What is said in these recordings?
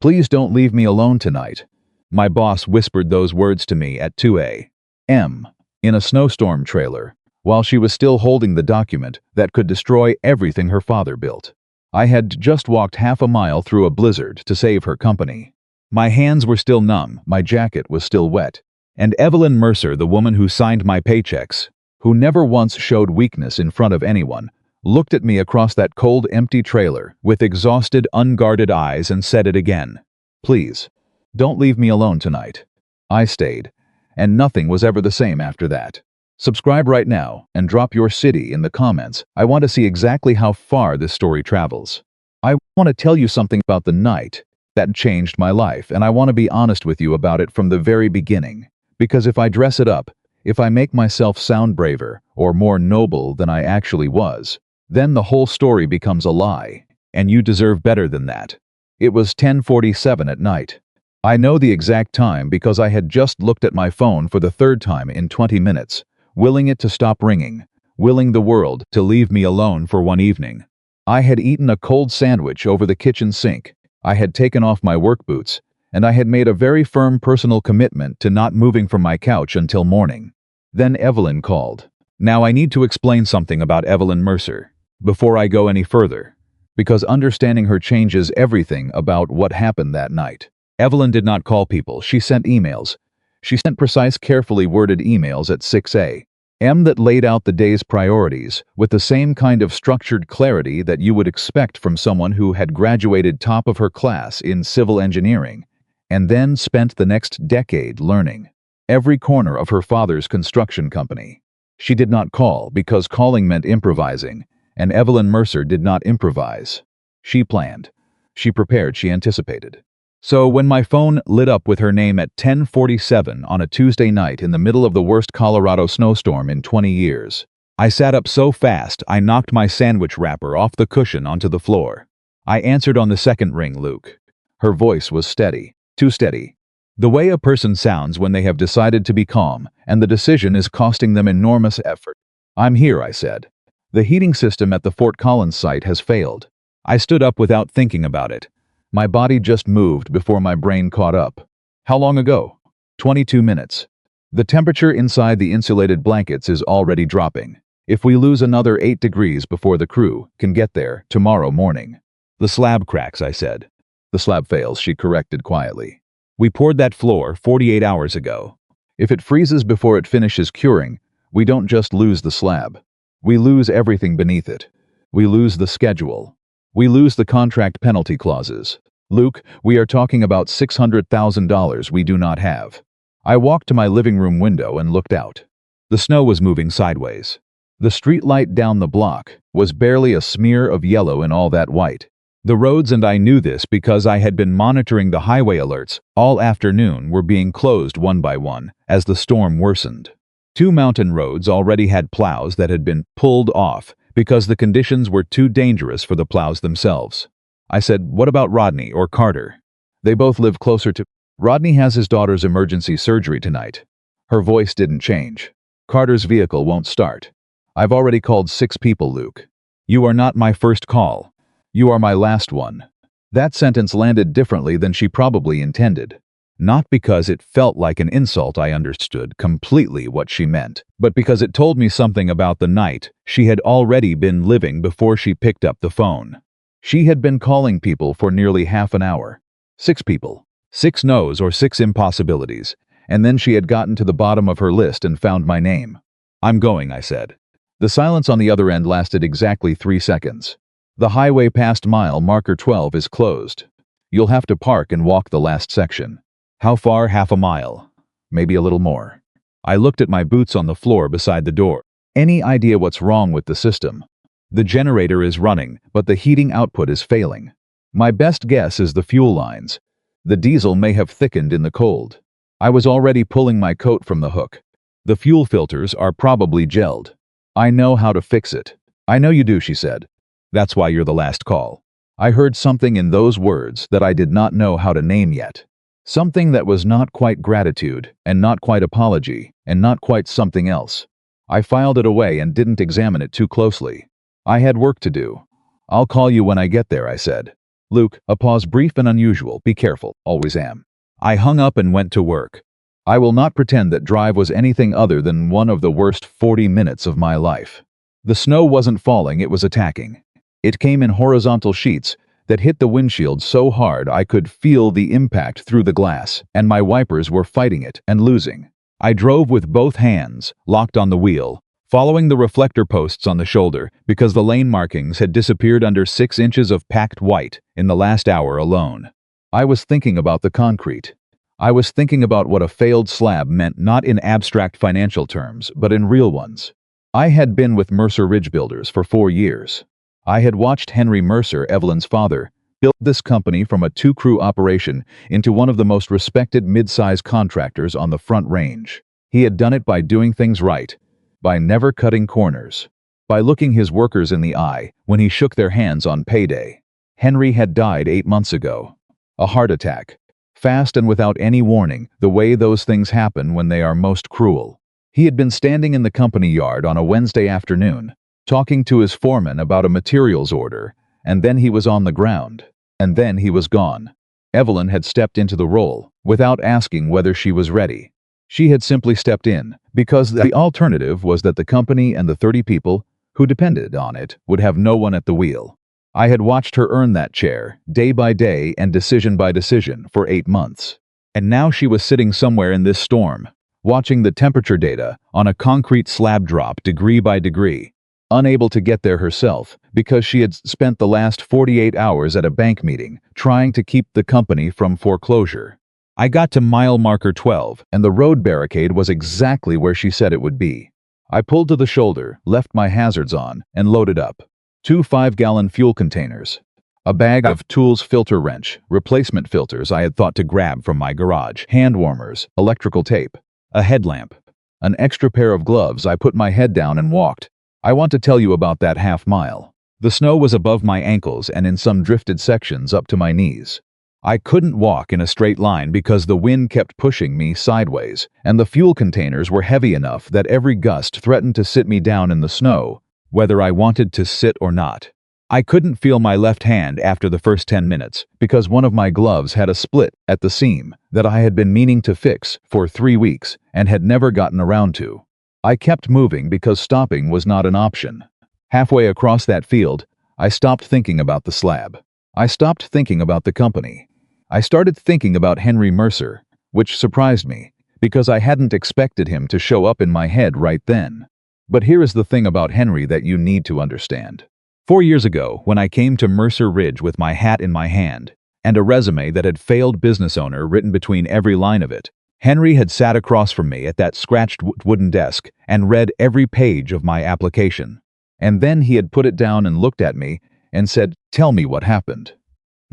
Please don't leave me alone tonight. My boss whispered those words to me at 2 a.m. in a Snowstorm trailer, while she was still holding the document that could destroy everything her father built. I had just walked half a mile through a blizzard to save her company. My hands were still numb, my jacket was still wet, and Evelyn Mercer, the woman who signed my paychecks, who never once showed weakness in front of anyone, looked at me across that cold, empty trailer with exhausted, unguarded eyes and said it again. Please, don't leave me alone tonight. I stayed, and nothing was ever the same after that. Subscribe right now and drop your city in the comments. I want to see exactly how far this story travels. I want to tell you something about the night that changed my life, and I want to be honest with you about it from the very beginning. Because if I dress it up, if I make myself sound braver or more noble than I actually was, then the whole story becomes a lie, and you deserve better than that. It was 10:47 at night. I know the exact time because I had just looked at my phone for the third time in 20 minutes, willing it to stop ringing, willing the world to leave me alone for one evening. I had eaten a cold sandwich over the kitchen sink, I had taken off my work boots, and I had made a very firm personal commitment to not moving from my couch until morning. Then Evelyn called. Now I need to explain something about Evelyn Mercer before I go any further, because understanding her changes everything about what happened that night. Evelyn did not call people, she sent emails. She sent precise, carefully worded emails at 6 a.m. that laid out the day's priorities with the same kind of structured clarity that you would expect from someone who had graduated top of her class in civil engineering and then spent the next decade learning every corner of her father's construction company. She did not call because calling meant improvising, and Evelyn Mercer did not improvise. She planned. She prepared, she anticipated. So when my phone lit up with her name at 10:47 on a Tuesday night in the middle of the worst Colorado snowstorm in 20 years, I sat up so fast I knocked my sandwich wrapper off the cushion onto the floor. I answered on the second ring, Luke. Her voice was steady, too steady. The way a person sounds when they have decided to be calm, and the decision is costing them enormous effort. I'm here, I said. The heating system at the Fort Collins site has failed. I stood up without thinking about it. My body just moved before my brain caught up. How long ago? 22 minutes. The temperature inside the insulated blankets is already dropping. If we lose another 8 degrees before the crew can get there tomorrow morning. The slab cracks, I said. The slab fails, she corrected quietly. We poured that floor 48 hours ago. If it freezes before it finishes curing, we don't just lose the slab. We lose everything beneath it. We lose the schedule. We lose the contract penalty clauses. Luke, we are talking about $600,000 we do not have. I walked to my living room window and looked out. The snow was moving sideways. The street light down the block was barely a smear of yellow in all that white. The roads, and I knew this because I had been monitoring the highway alerts all afternoon, were being closed one by one as the storm worsened. 2 mountain roads already had plows that had been pulled off because the conditions were too dangerous for the plows themselves. I said, what about Rodney or Carter? They both live closer to... Rodney has his daughter's emergency surgery tonight. Her voice didn't change. Carter's vehicle won't start. I've already called 6 people, Luke. You are not my first call. You are my last one. That sentence landed differently than she probably intended. Not because it felt like an insult, I understood completely what she meant, but because it told me something about the night she had already been living before she picked up the phone. She had been calling people for nearly half an hour. 6 people. 6 no's or 6 impossibilities, and then she had gotten to the bottom of her list and found my name. I'm going, I said. The silence on the other end lasted exactly 3 seconds. The highway past mile marker 12 is closed. You'll have to park and walk the last section. How far? Half a mile. Maybe a little more. I looked at my boots on the floor beside the door. Any idea what's wrong with the system? The generator is running, but the heating output is failing. My best guess is the fuel lines. The diesel may have thickened in the cold. I was already pulling my coat from the hook. The fuel filters are probably gelled. I know how to fix it. I know you do, she said. That's why you're the last call. I heard something in those words that I did not know how to name yet. Something that was not quite gratitude, and not quite apology, and not quite something else. I filed it away and didn't examine it too closely. I had work to do. I'll call you when I get there, I said. Luke, a pause brief and unusual. Be careful, always am. I hung up and went to work. I will not pretend that drive was anything other than one of the worst 40 minutes of my life. The snow wasn't falling, it was attacking. It came in horizontal sheets that hit the windshield so hard I could feel the impact through the glass, and my wipers were fighting it and losing. I drove with both hands locked on the wheel, following the reflector posts on the shoulder because the lane markings had disappeared under 6 inches of packed white in the last hour alone. I was thinking about the concrete. I was thinking about what a failed slab meant, not in abstract financial terms, but in real ones. I had been with Mercer Ridge Builders for 4 years. I had watched Henry Mercer, Evelyn's father, build this company from a 2-crew operation into one of the most respected mid-size contractors on the Front Range. He had done it by doing things right, by never cutting corners, by looking his workers in the eye when he shook their hands on payday. Henry had died 8 months ago. A heart attack. Fast and without any warning, the way those things happen when they are most cruel. He had been standing in the company yard on a Wednesday afternoon, talking to his foreman about a materials order, and then he was on the ground. And then he was gone. Evelyn had stepped into the role, without asking whether she was ready. She had simply stepped in, because the alternative was that the company and the 30 people who depended on it would have no one at the wheel. I had watched her earn that chair, day by day and decision by decision, for 8 months. And now she was sitting somewhere in this storm, watching the temperature data on a concrete slab drop degree by degree, unable to get there herself because she had spent the last 48 hours at a bank meeting trying to keep the company from foreclosure. I got to mile marker 12, and the road barricade was exactly where she said it would be. I pulled to the shoulder, left my hazards on, and loaded up. 2 5-gallon fuel containers, a bag of tools, filter wrench, replacement filters I had thought to grab from my garage, hand warmers, electrical tape, a headlamp, an extra pair of gloves. I put my head down and walked. I want to tell you about that half mile. The snow was above my ankles and in some drifted sections up to my knees. I couldn't walk in a straight line because the wind kept pushing me sideways, and the fuel containers were heavy enough that every gust threatened to sit me down in the snow, whether I wanted to sit or not. I couldn't feel my left hand after the first 10 minutes because one of my gloves had a split at the seam that I had been meaning to fix for 3 weeks and had never gotten around to. I kept moving because stopping was not an option. Halfway across that field, I stopped thinking about the slab. I stopped thinking about the company. I started thinking about Henry Mercer, which surprised me, because I hadn't expected him to show up in my head right then. But here is the thing about Henry that you need to understand. 4 years ago, when I came to Mercer Ridge with my hat in my hand, and a resume that had failed business owner written between every line of it, Henry had sat across from me at that scratched wooden desk and read every page of my application. And then he had put it down and looked at me and said, "Tell me what happened."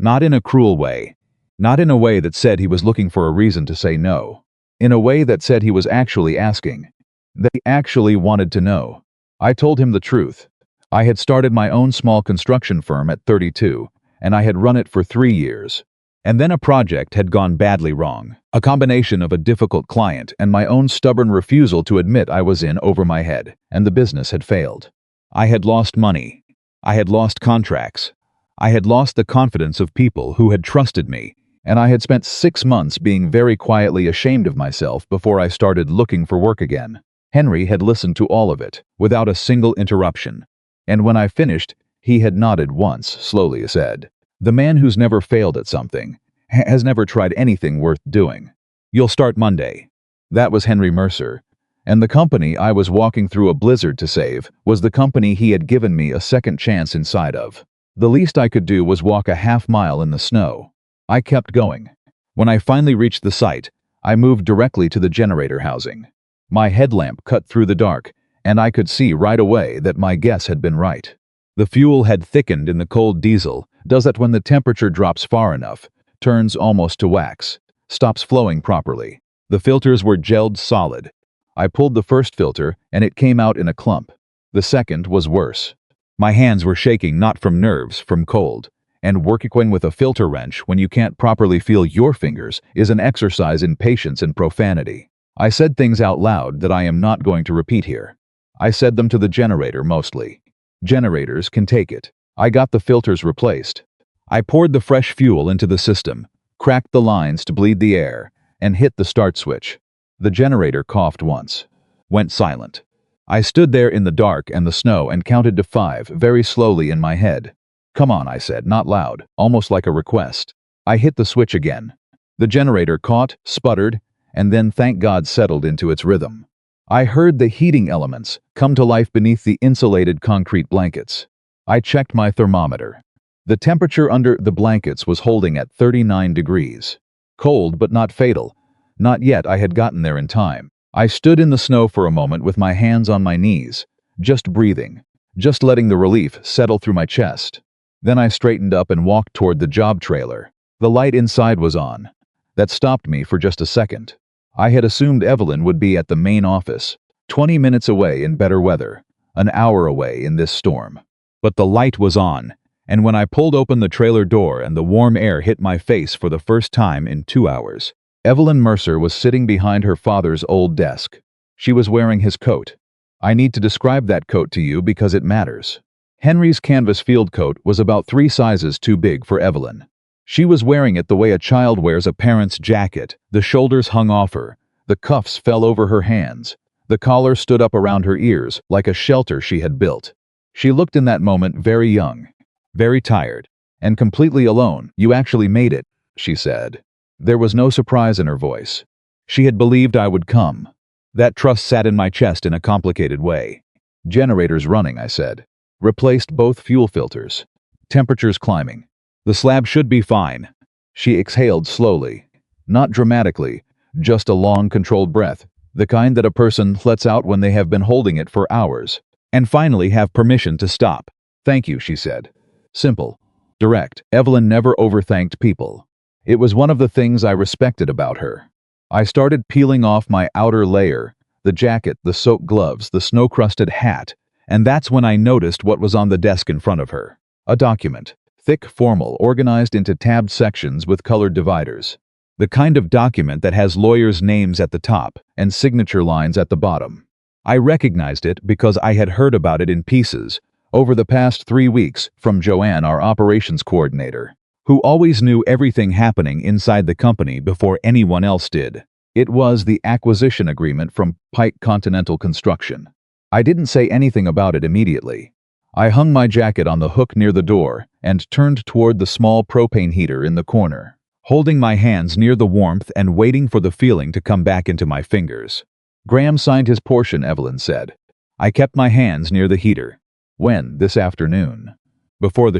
Not in a cruel way. Not in a way that said he was looking for a reason to say no. In a way that said he was actually asking. That he actually wanted to know. I told him the truth. I had started my own small construction firm at 32, and I had run it for 3 years. And then a project had gone badly wrong. A combination of a difficult client and my own stubborn refusal to admit I was in over my head, and the business had failed. I had lost money. I had lost contracts. I had lost the confidence of people who had trusted me, and I had spent 6 months being very quietly ashamed of myself before I started looking for work again. Henry had listened to all of it, without a single interruption. And when I finished, he had nodded once, slowly said, "The man who's never failed at something has never tried anything worth doing. You'll start Monday." That was Henry Mercer. And the company I was walking through a blizzard to save was the company he had given me a second chance inside of. The least I could do was walk a half mile in the snow. I kept going. When I finally reached the site, I moved directly to the generator housing. My headlamp cut through the dark, and I could see right away that my guess had been right. The fuel had thickened in the cold diesel, does that when the temperature drops far enough, turns almost to wax, stops flowing properly. The filters were gelled solid. I pulled the first filter, and it came out in a clump. The second was worse. My hands were shaking not from nerves, from cold. And working with a filter wrench when you can't properly feel your fingers is an exercise in patience and profanity. I said things out loud that I am not going to repeat here. I said them to the generator mostly. Generators can take it. I got the filters replaced. I poured the fresh fuel into the system, cracked the lines to bleed the air, and hit the start switch. The generator coughed once, went silent. I stood there in the dark and the snow and counted to 5 very slowly in my head. "Come on," I said, not loud, almost like a request. I hit the switch again. The generator caught, sputtered, and then, thank God, settled into its rhythm. I heard the heating elements come to life beneath the insulated concrete blankets. I checked my thermometer. The temperature under the blankets was holding at 39 degrees. Cold, but not fatal. Not yet. I had gotten there in time. I stood in the snow for a moment with my hands on my knees, just breathing, just letting the relief settle through my chest. Then I straightened up and walked toward the job trailer. The light inside was on. That stopped me for just a second. I had assumed Evelyn would be at the main office, 20 minutes away in better weather, an hour away in this storm. But the light was on, and when I pulled open the trailer door and the warm air hit my face for the first time in 2 hours, Evelyn Mercer was sitting behind her father's old desk. She was wearing his coat. I need to describe that coat to you because it matters. Henry's canvas field coat was about 3 sizes too big for Evelyn. She was wearing it the way a child wears a parent's jacket. The shoulders hung off her, the cuffs fell over her hands, the collar stood up around her ears like a shelter she had built. She looked in that moment very young, very tired, and completely alone. "You actually made it," she said. There was no surprise in her voice. She had believed I would come. That trust sat in my chest in a complicated way. "Generators running," I said. "Replaced both fuel filters. Temperatures climbing. The slab should be fine." She exhaled slowly, not dramatically, just a long, controlled breath, the kind that a person lets out when they have been holding it for hours, and finally have permission to stop. "Thank you," she said. Simple, direct. Evelyn never overthanked people. It was one of the things I respected about her. I started peeling off my outer layer, the jacket, the soaked gloves, the snow-crusted hat, and that's when I noticed what was on the desk in front of her. A document. Thick, formal, organized into tabbed sections with colored dividers. The kind of document that has lawyers' names at the top and signature lines at the bottom. I recognized it because I had heard about it in pieces over the past 3 weeks from Joanne, our operations coordinator, who always knew everything happening inside the company before anyone else did. It was the acquisition agreement from Pike Continental Construction. I didn't say anything about it immediately. I hung my jacket on the hook near the door and turned toward the small propane heater in the corner, holding my hands near the warmth and waiting for the feeling to come back into my fingers. "Graham signed his portion," Evelyn said. I kept my hands near the heater. "When? This afternoon?"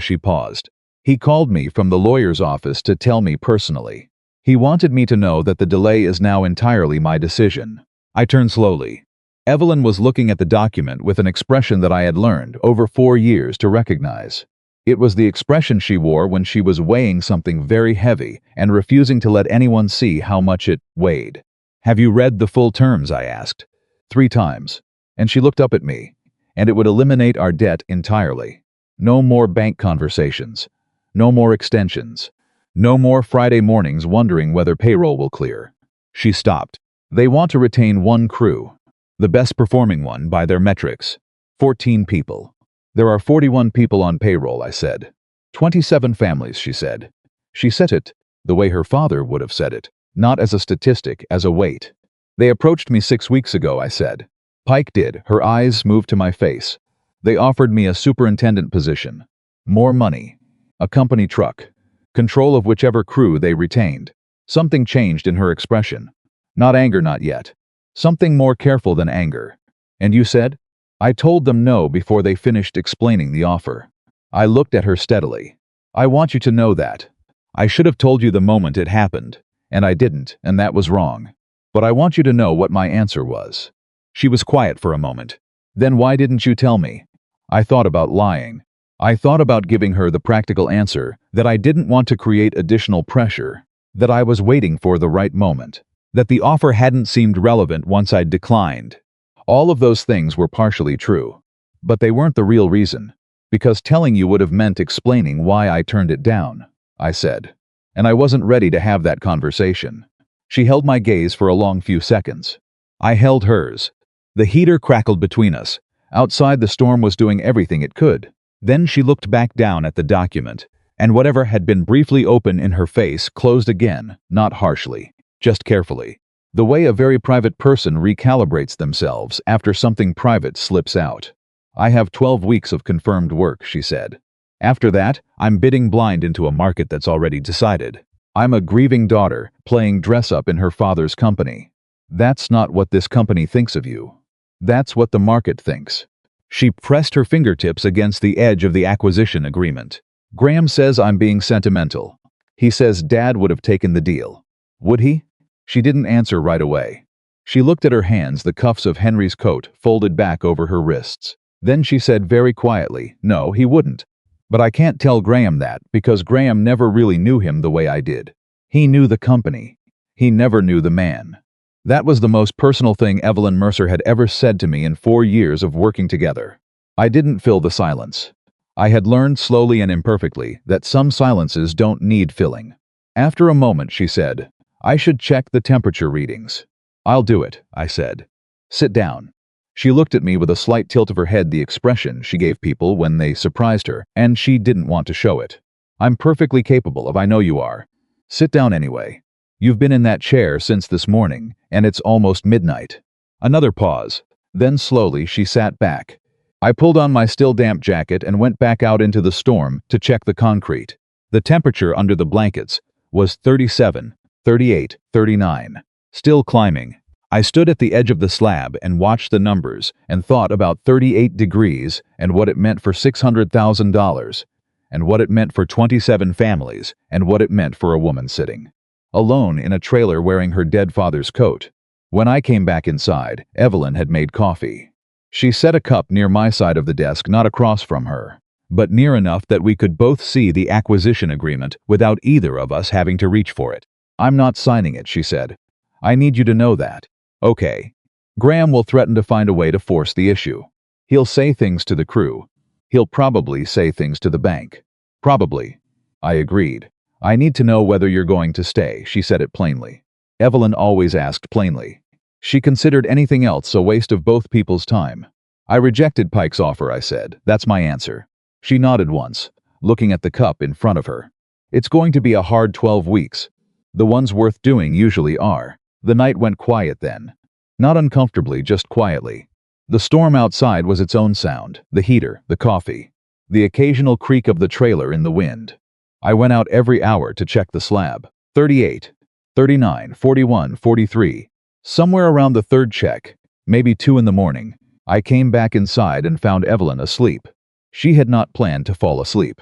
She paused. "He called me from the lawyer's office to tell me personally. He wanted me to know that the delay is now entirely my decision." I turned slowly. Evelyn was looking at the document with an expression that I had learned over 4 years to recognize. It was the expression she wore when she was weighing something very heavy and refusing to let anyone see how much it weighed. "Have you read the full terms?" I asked. 3 times. And she looked up at me. "And it would eliminate our debt entirely. No more bank conversations. No more extensions. No more Friday mornings wondering whether payroll will clear." She stopped. "They want to retain 1 crew. The best performing one by their metrics. 14 people. There are 41 people on payroll," I said. 27 families, she said. She said it the way her father would have said it, not as a statistic, as a weight. "They approached me 6 weeks ago," I said. Pike did. Her eyes moved to my face. "They offered me a superintendent position. More money. A company truck. Control of whichever crew they retained." Something changed in her expression. Not anger, not yet. Something more careful than anger. "And you said?" I told them no before they finished explaining the offer. I looked at her steadily. "I want you to know that. I should have told you the moment it happened, and I didn't, and that was wrong. But I want you to know what my answer was." She was quiet for a moment. "Then why didn't you tell me?" I thought about lying. I thought about giving her the practical answer that I didn't want to create additional pressure, that I was waiting for the right moment, that the offer hadn't seemed relevant once I'd declined. All of those things were partially true, but they weren't the real reason, because telling you would have meant explaining why I turned it down, I said. And I wasn't ready to have that conversation. She held my gaze for a long few seconds. I held hers. The heater crackled between us. Outside, the storm was doing everything it could. Then she looked back down at the document, and whatever had been briefly open in her face closed again, not harshly, just carefully. The way a very private person recalibrates themselves after something private slips out. "I have 12 weeks of confirmed work," she said. "After that, I'm bidding blind into a market that's already decided. I'm a grieving daughter, playing dress-up in her father's company. That's not what this company thinks of you. That's what the market thinks." She pressed her fingertips against the edge of the acquisition agreement. "Graham says I'm being sentimental. He says Dad would have taken the deal. Would he?" She didn't answer right away. She looked at her hands, the cuffs of Henry's coat folded back over her wrists. Then she said very quietly, "No, he wouldn't. But I can't tell Graham that because Graham never really knew him the way I did. He knew the company. He never knew the man." That was the most personal thing Evelyn Mercer had ever said to me in 4 years of working together. I didn't fill the silence. I had learned slowly and imperfectly that some silences don't need filling. After a moment, she said, "I should check the temperature readings." "I'll do it," I said. "Sit down." She looked at me with a slight tilt of her head, the expression she gave people when they surprised her, and she didn't want to show it. "I'm perfectly capable of, I know you are. Sit down anyway. You've been in that chair since this morning, and it's almost midnight." Another pause. Then slowly she sat back. I pulled on my still damp jacket and went back out into the storm to check the concrete. The temperature under the blankets was 37, 38, 39. Still climbing. I stood at the edge of the slab and watched the numbers and thought about 38 degrees and what it meant for $600,000, and what it meant for 27 families, and what it meant for a woman sitting alone in a trailer wearing her dead father's coat. When I came back inside, Evelyn had made coffee. She set a cup near my side of the desk, not across from her, but near enough that we could both see the acquisition agreement without either of us having to reach for it. "I'm not signing it," she said. "I need you to know that." "Okay." "Graham will threaten to find a way to force the issue. He'll say things to the crew. He'll probably say things to the bank." "Probably." I agreed. "I need to know whether you're going to stay," she said it plainly. Evelyn always asked plainly. She considered anything else a waste of both people's time. "I rejected Pike's offer," I said. "That's my answer." She nodded once, looking at the cup in front of her. "It's going to be a hard 12 weeks. The ones worth doing usually are." The night went quiet then. Not uncomfortably, just quietly. The storm outside was its own sound, the heater, the coffee, the occasional creak of the trailer in the wind. I went out every hour to check the slab. 38, 39, 41, 43. Somewhere around the third check, maybe 2 in the morning, I came back inside and found Evelyn asleep. She had not planned to fall asleep.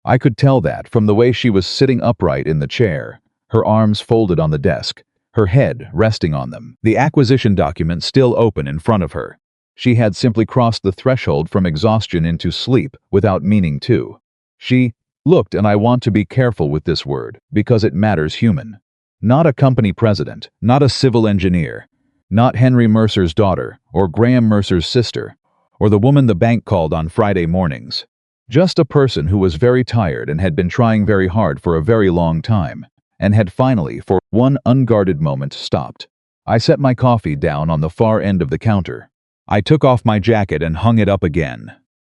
I could tell that from the way she was sitting upright in the chair, her arms folded on the desk, her head resting on them, the acquisition document still open in front of her. She had simply crossed the threshold from exhaustion into sleep without meaning to. She looked, and I want to be careful with this word, because it matters, human. Not a company president, not a civil engineer, not Henry Mercer's daughter, or Graham Mercer's sister, or the woman the bank called on Friday mornings. Just a person who was very tired and had been trying very hard for a very long time, and had finally, for one unguarded moment, stopped. I set my coffee down on the far end of the counter. I took off my jacket and hung it up again.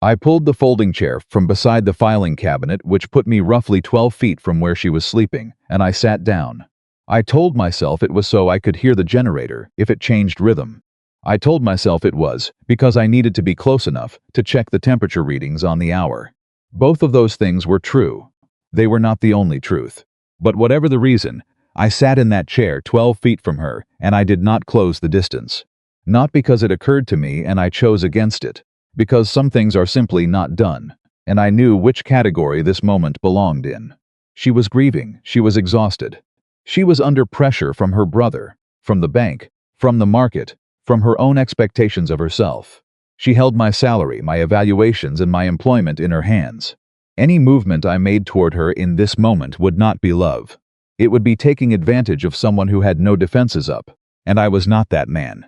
I pulled the folding chair from beside the filing cabinet, which put me roughly 12 feet from where she was sleeping, and I sat down. I told myself it was so I could hear the generator if it changed rhythm. I told myself it was because I needed to be close enough to check the temperature readings on the hour. Both of those things were true. They were not the only truth. But whatever the reason, I sat in that chair 12 feet from her, and I did not close the distance. Not because it occurred to me and I chose against it, because some things are simply not done, and I knew which category this moment belonged in. She was grieving, she was exhausted. She was under pressure from her brother, from the bank, from the market, from her own expectations of herself. She held my salary, my evaluations, and my employment in her hands. Any movement I made toward her in this moment would not be love. It would be taking advantage of someone who had no defenses up, and I was not that man.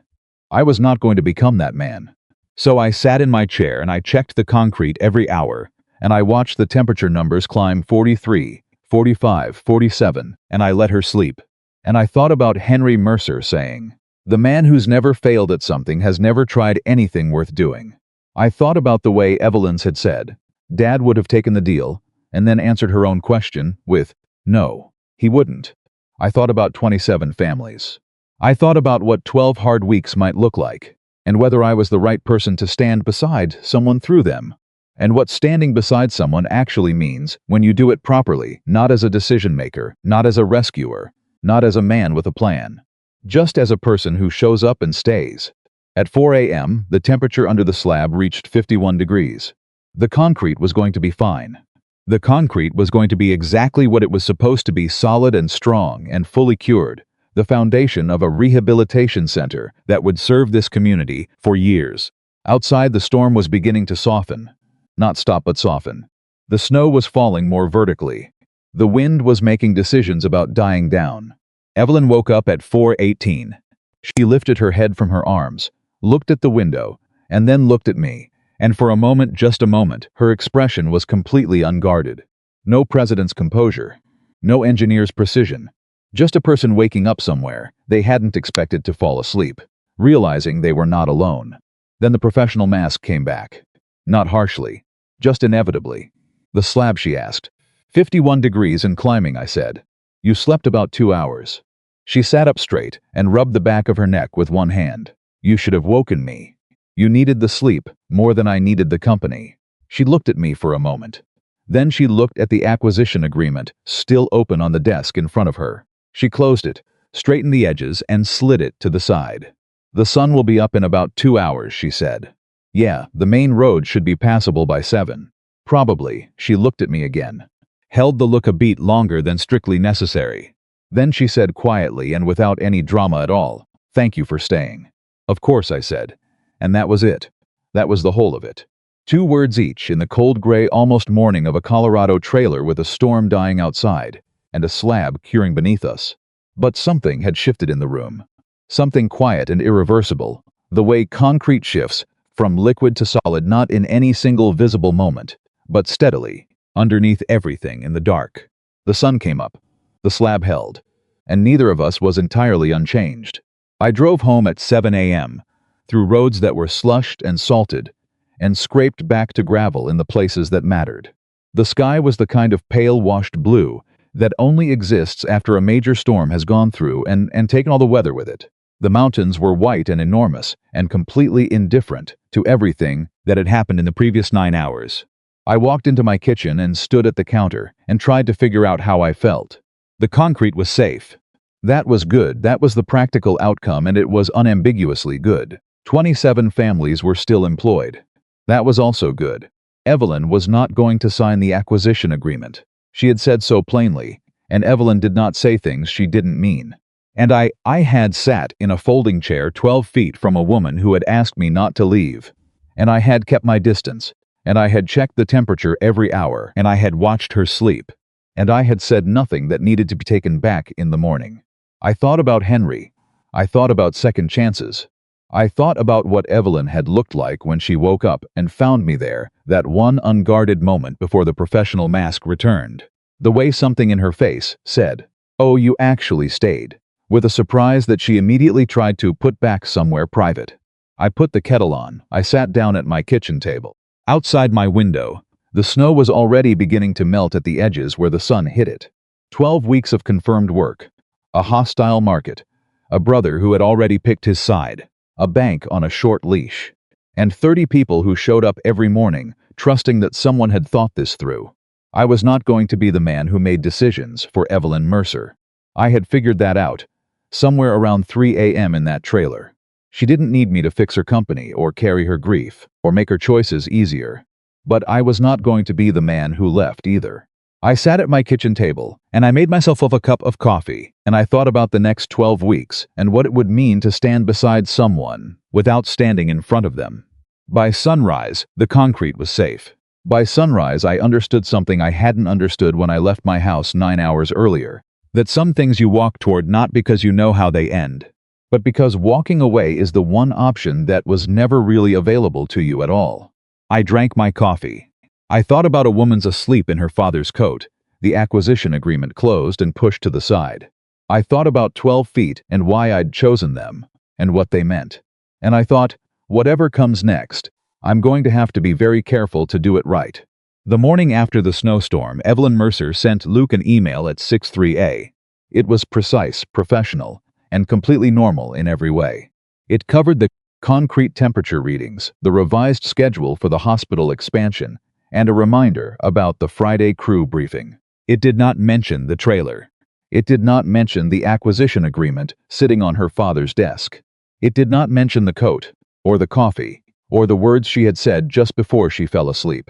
I was not going to become that man. So I sat in my chair and I checked the concrete every hour, and I watched the temperature numbers climb 43, 45, 47, and I let her sleep. And I thought about Henry Mercer saying, "The man who's never failed at something has never tried anything worth doing." I thought about the way Evelyn's had said, "Dad would have taken the deal," and then answered her own question with, "No, he wouldn't." I thought about 27 families. I thought about what 12 hard weeks might look like, and whether I was the right person to stand beside someone through them, and what standing beside someone actually means when you do it properly, not as a decision maker, not as a rescuer, not as a man with a plan, just as a person who shows up and stays. At 4 a.m., the temperature under the slab reached 51 degrees. The concrete was going to be fine. The concrete was going to be exactly what it was supposed to be, solid and strong and fully cured, the foundation of a rehabilitation center that would serve this community for years. Outside, the storm was beginning to soften. Not stop, but soften. The snow was falling more vertically. The wind was making decisions about dying down. Evelyn woke up at 4:18. She lifted her head from her arms, looked at the window, and then looked at me, and for a moment, just a moment, her expression was completely unguarded. No president's composure, no engineer's precision, just a person waking up somewhere they hadn't expected to fall asleep, realizing they were not alone. Then the professional mask came back. Not harshly, just inevitably. "The slab," she asked. 51 degrees and climbing, I said. "You slept about 2 hours." She sat up straight and rubbed the back of her neck with one hand. "You should have woken me. You needed the sleep more than I needed the company." She looked at me for a moment. Then she looked at the acquisition agreement, still open on the desk in front of her. She closed it, straightened the edges, and slid it to the side. "The sun will be up in about 2 hours, she said. "Yeah, the main road should be passable by 7. "Probably." She looked at me again, held the look a beat longer than strictly necessary. Then she said quietly and without any drama at all, "Thank you for staying." "Of course," I said. And that was it. That was the whole of it. 2 words each in the cold gray almost morning of a Colorado trailer with a storm dying outside and a slab curing beneath us. But something had shifted in the room. Something quiet and irreversible, the way concrete shifts from liquid to solid, not in any single visible moment, but steadily, underneath everything in the dark. The sun came up. The slab held. And neither of us was entirely unchanged. I drove home at 7 a.m., through roads that were slushed and salted, and scraped back to gravel in the places that mattered. The sky was the kind of pale washed blue that only exists after a major storm has gone through and taken all the weather with it. The mountains were white and enormous and completely indifferent to everything that had happened in the previous 9 hours. I walked into my kitchen and stood at the counter and tried to figure out how I felt. The concrete was safe. That was good. That was the practical outcome, and it was unambiguously good. 27 families were still employed. That was also good. Evelyn was not going to sign the acquisition agreement. She had said so plainly, and Evelyn did not say things she didn't mean. And I had sat in a folding chair 12 feet from a woman who had asked me not to leave. And I had kept my distance, and I had checked the temperature every hour, and I had watched her sleep, and I had said nothing that needed to be taken back in the morning. I thought about Henry. I thought about second chances. I thought about what Evelyn had looked like when she woke up and found me there, that one unguarded moment before the professional mask returned. The way something in her face said, "Oh, you actually stayed," with a surprise that she immediately tried to put back somewhere private. I put the kettle on. I sat down at my kitchen table. Outside my window, the snow was already beginning to melt at the edges where the sun hit it. 12 weeks of confirmed work. A hostile market, a brother who had already picked his side, a bank on a short leash, and 30 people who showed up every morning, trusting that someone had thought this through. I was not going to be the man who made decisions for Evelyn Mercer. I had figured that out, somewhere around 3 a.m. in that trailer. She didn't need me to fix her company or carry her grief or make her choices easier. But I was not going to be the man who left either. I sat at my kitchen table, and I made myself a cup of coffee, and I thought about the next 12 weeks and what it would mean to stand beside someone without standing in front of them. By sunrise, the concrete was safe. By sunrise, I understood something I hadn't understood when I left my house 9 hours earlier, that some things you walk toward not because you know how they end, but because walking away is the one option that was never really available to you at all. I drank my coffee. I thought about a woman's asleep in her father's coat, the acquisition agreement closed and pushed to the side. I thought about 12 feet and why I'd chosen them, and what they meant. And I thought, whatever comes next, I'm going to have to be very careful to do it right. The morning after the snowstorm, Evelyn Mercer sent Luke an email at 6:03 a.m. It was precise, professional, and completely normal in every way. It covered the concrete temperature readings, the revised schedule for the hospital expansion, and a reminder about the Friday crew briefing. It did not mention the trailer. It did not mention the acquisition agreement sitting on her father's desk. It did not mention the coat, or the coffee, or the words she had said just before she fell asleep.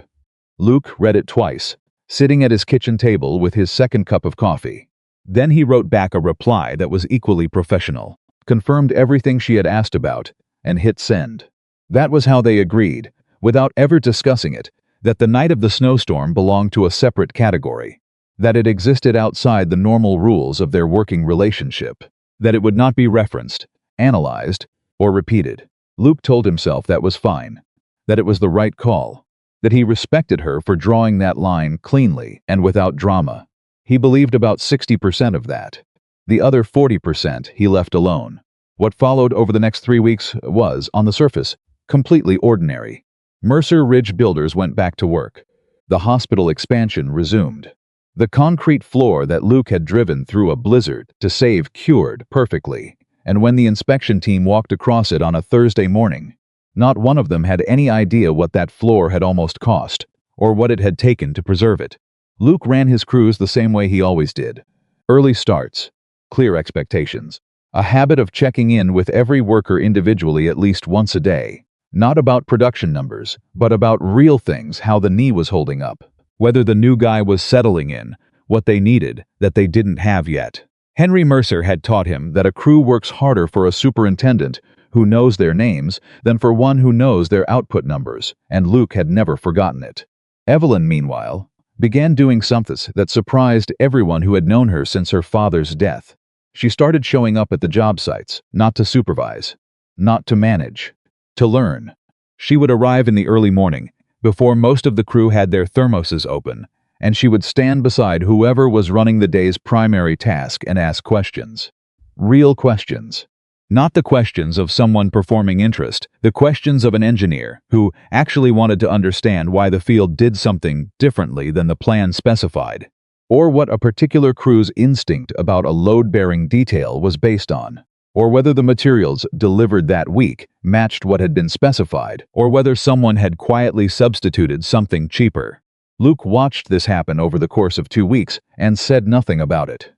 Luke read it twice, sitting at his kitchen table with his second cup of coffee. Then he wrote back a reply that was equally professional, confirmed everything she had asked about, and hit send. That was how they agreed, without ever discussing it, that the night of the snowstorm belonged to a separate category, that it existed outside the normal rules of their working relationship, that it would not be referenced, analyzed, or repeated. Luke told himself that was fine, that it was the right call, that he respected her for drawing that line cleanly and without drama. He believed about 60% of that. The other 40% he left alone. What followed over the next 3 weeks was, on the surface, completely ordinary. Mercer Ridge builders went back to work. The hospital expansion resumed. The concrete floor that Luke had driven through a blizzard to save cured perfectly, and when the inspection team walked across it on a Thursday morning, not one of them had any idea what that floor had almost cost, or what it had taken to preserve it. Luke ran his crews the same way he always did. Early starts, clear expectations, a habit of checking in with every worker individually at least once a day, not about production numbers, but about real things, how the knee was holding up, whether the new guy was settling in, what they needed that they didn't have yet. Henry Mercer had taught him that a crew works harder for a superintendent who knows their names than for one who knows their output numbers, and Luke had never forgotten it. Evelyn, meanwhile, began doing something that surprised everyone who had known her since her father's death. She started showing up at the job sites, not to supervise, not to manage, to learn. She would arrive in the early morning, before most of the crew had their thermoses open, and she would stand beside whoever was running the day's primary task and ask questions. Real questions. Not the questions of someone performing interest, the questions of an engineer who actually wanted to understand why the field did something differently than the plan specified, or what a particular crew's instinct about a load-bearing detail was based on, or whether the materials delivered that week matched what had been specified, or whether someone had quietly substituted something cheaper. Luke watched this happen over the course of 2 weeks and said nothing about it.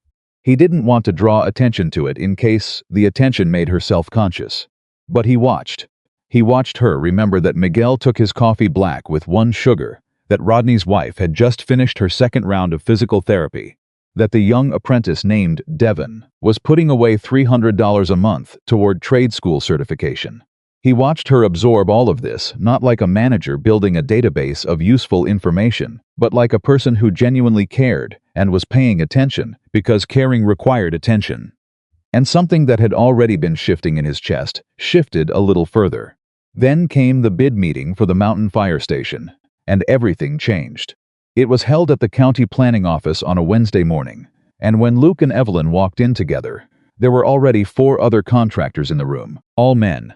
He didn't want to draw attention to it in case the attention made her self-conscious. But he watched. He watched her remember that Miguel took his coffee black with 1 sugar, that Rodney's wife had just finished her second round of physical therapy, that the young apprentice named Devon was putting away $300 a month toward trade school certification. He watched her absorb all of this, not like a manager building a database of useful information, but like a person who genuinely cared and was paying attention because caring required attention. And something that had already been shifting in his chest shifted a little further. Then came the bid meeting for the mountain fire station, and everything changed. It was held at the county planning office on a Wednesday morning, and when Luke and Evelyn walked in together, there were already 4 other contractors in the room, all men.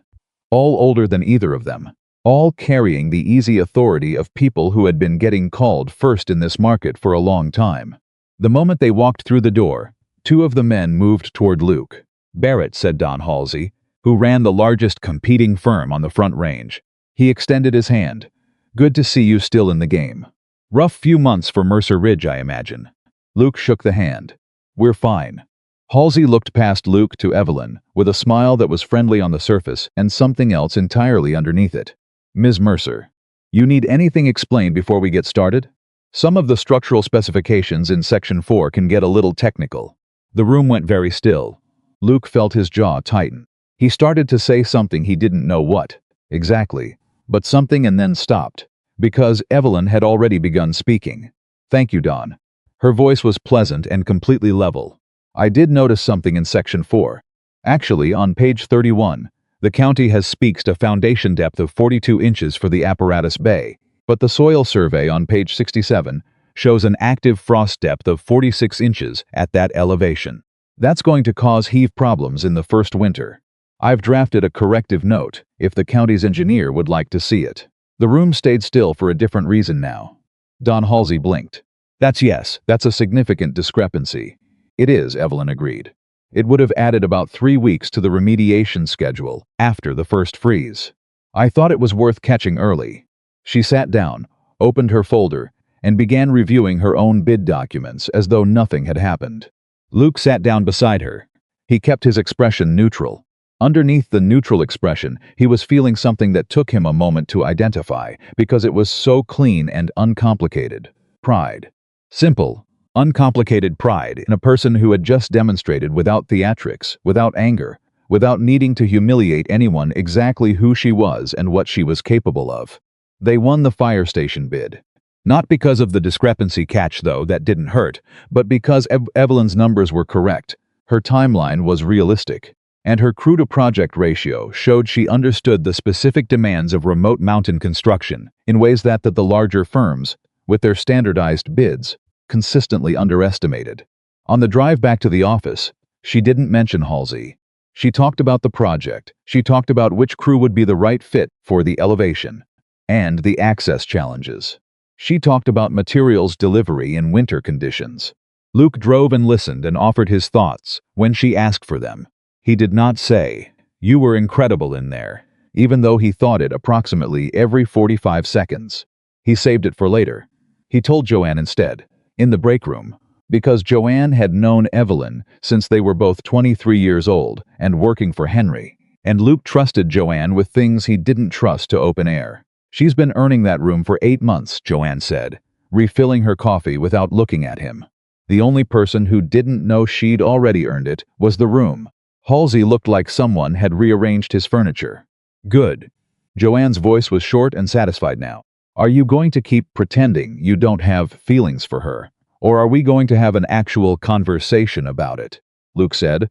All older than either of them, all carrying the easy authority of people who had been getting called first in this market for a long time. The moment they walked through the door, 2 of the men moved toward Luke. "Barrett," said Don Halsey, who ran the largest competing firm on the Front Range. He extended his hand. "Good to see you still in the game. Rough few months for Mercer Ridge, I imagine." Luke shook the hand. "We're fine." Halsey looked past Luke to Evelyn, with a smile that was friendly on the surface and something else entirely underneath it. "Ms. Mercer, you need anything explained before we get started? Some of the structural specifications in Section 4 can get a little technical." The room went very still. Luke felt his jaw tighten. He started to say something he didn't know what, exactly, but something, and then stopped, because Evelyn had already begun speaking. "Thank you, Don." Her voice was pleasant and completely level. "I did notice something in Section 4. Actually, on page 31, the county has speaks a foundation depth of 42 inches for the apparatus bay, but the soil survey on page 67 shows an active frost depth of 46 inches at that elevation. That's going to cause heave problems in the first winter. I've drafted a corrective note if the county's engineer would like to see it." The room stayed still for a different reason now. Don Halsey blinked. That's a significant discrepancy. It is, Evelyn agreed. It would have added about 3 weeks to the remediation schedule after the first freeze. I thought it was worth catching early. She sat down, opened her folder, and began reviewing her own bid documents as though nothing had happened. Luke sat down beside her. He kept his expression neutral. Underneath the neutral expression, he was feeling something that took him a moment to identify because it was so clean and uncomplicated. Pride. Simple, uncomplicated pride in a person who had just demonstrated without theatrics, without anger, without needing to humiliate anyone exactly who she was and what she was capable of. They won the fire station bid. Not because of the discrepancy catch, though, that didn't hurt, but because Evelyn's numbers were correct, her timeline was realistic, and her crew-to-project ratio showed she understood the specific demands of remote mountain construction in ways that the larger firms, with their standardized bids, consistently underestimated. On the drive back to the office, she didn't mention Halsey. She talked about the project. She talked about which crew would be the right fit for the elevation and the access challenges. She talked about materials delivery in winter conditions. Luke drove and listened and offered his thoughts when she asked for them. He did not say, "You were incredible in there," even though he thought it approximately every 45 seconds. He saved it for later. He told Joanne instead, in the break room, because Joanne had known Evelyn since they were both 23 years old and working for Henry, and Luke trusted Joanne with things he didn't trust to open air. "She's been earning that room for 8 months, Joanne said, refilling her coffee without looking at him. The only person who didn't know she'd already earned it was the room. Halsey looked like someone had rearranged his furniture. Good. Joanne's voice was short and satisfied now. Are you going to keep pretending you don't have feelings for her? Or are we going to have an actual conversation about it? Luke said.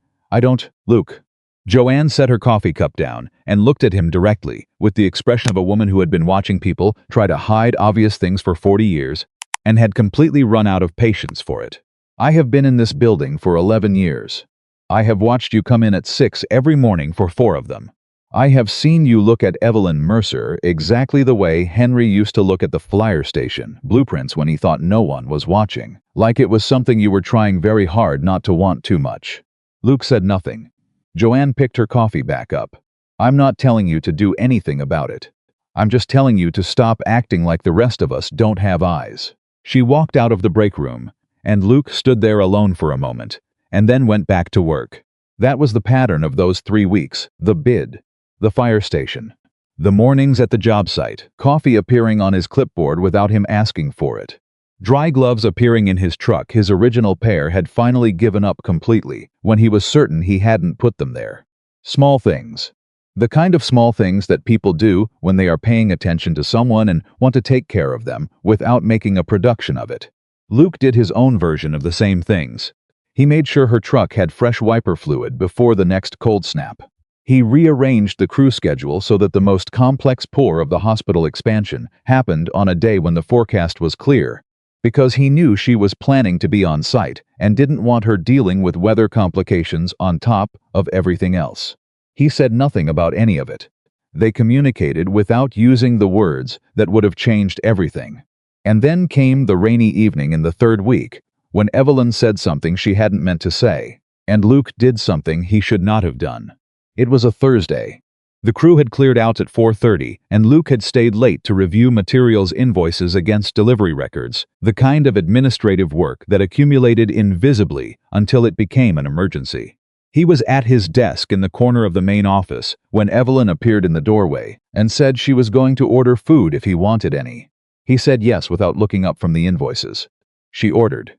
Luke. Joanne set her coffee cup down and looked at him directly, with the expression of a woman who had been watching people try to hide obvious things for 40 years and had completely run out of patience for it. I have been in this building for 11 years. I have watched you come in at 6 every morning for 4 of them. I have seen you look at Evelyn Mercer exactly the way Henry used to look at the flyer station blueprints when he thought no one was watching, like it was something you were trying very hard not to want too much. Luke said nothing. Joanne picked her coffee back up. I'm not telling you to do anything about it. I'm just telling you to stop acting like the rest of us don't have eyes. She walked out of the break room, and Luke stood there alone for a moment, and then went back to work. That was the pattern of those 3 weeks: the bid, the fire station, the mornings at the job site, coffee appearing on his clipboard without him asking for it, dry gloves appearing in his truck. His original pair had finally given up completely when he was certain he hadn't put them there. Small things. The kind of small things that people do when they are paying attention to someone and want to take care of them without making a production of it. Luke did his own version of the same things. He made sure her truck had fresh wiper fluid before the next cold snap. He rearranged the crew schedule so that the most complex pour of the hospital expansion happened on a day when the forecast was clear, because he knew she was planning to be on site and didn't want her dealing with weather complications on top of everything else. He said nothing about any of it. They communicated without using the words that would have changed everything. And then came the rainy evening in the 3rd week, when Evelyn said something she hadn't meant to say, and Luke did something he should not have done. It was a Thursday. The crew had cleared out at 4:30, and Luke had stayed late to review materials invoices against delivery records, the kind of administrative work that accumulated invisibly until it became an emergency. He was at his desk in the corner of the main office when Evelyn appeared in the doorway and said she was going to order food if he wanted any. He said yes without looking up from the invoices. She ordered.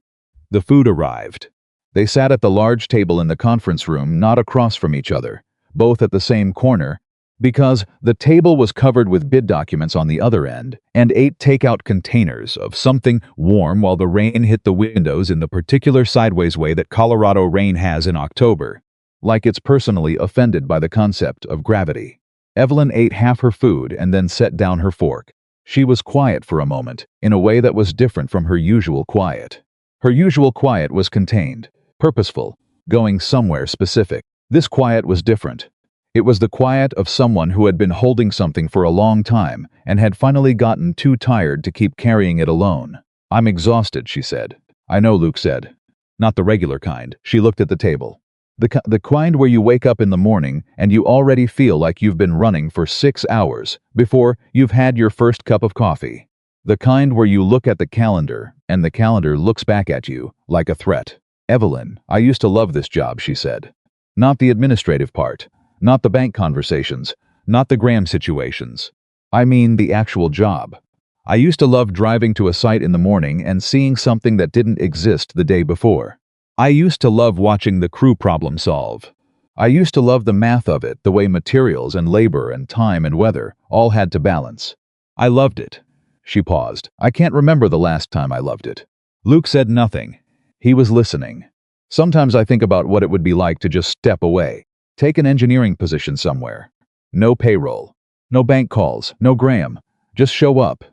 The food arrived. They sat at the large table in the conference room not across from each other, both at the same corner, because the table was covered with bid documents on the other end, and 8 takeout containers of something warm while the rain hit the windows in the particular sideways way that Colorado rain has in October, like it's personally offended by the concept of gravity. Evelyn ate half her food and then set down her fork. She was quiet for a moment, in a way that was different from her usual quiet. Her usual quiet was contained, purposeful, going somewhere specific. This quiet was different. It was the quiet of someone who had been holding something for a long time and had finally gotten too tired to keep carrying it alone. I'm exhausted, she said. I know, Luke said. Not the regular kind. She looked at the table. The kind where you wake up in the morning and you already feel like you've been running for 6 hours before you've had your first cup of coffee. The kind where you look at the calendar and the calendar looks back at you like a threat. Evelyn, I used to love this job, she said. Not the administrative part, not the bank conversations, not the gram situations. I mean the actual job. I used to love driving to a site in the morning and seeing something that didn't exist the day before. I used to love watching the crew problem solve. I used to love the math of it, the way materials and labor and time and weather all had to balance. I loved it. She paused. I can't remember the last time I loved it. Luke said nothing. He was listening. Sometimes I think about what it would be like to just step away, take an engineering position somewhere. No payroll, no bank calls, no gram. Just show up.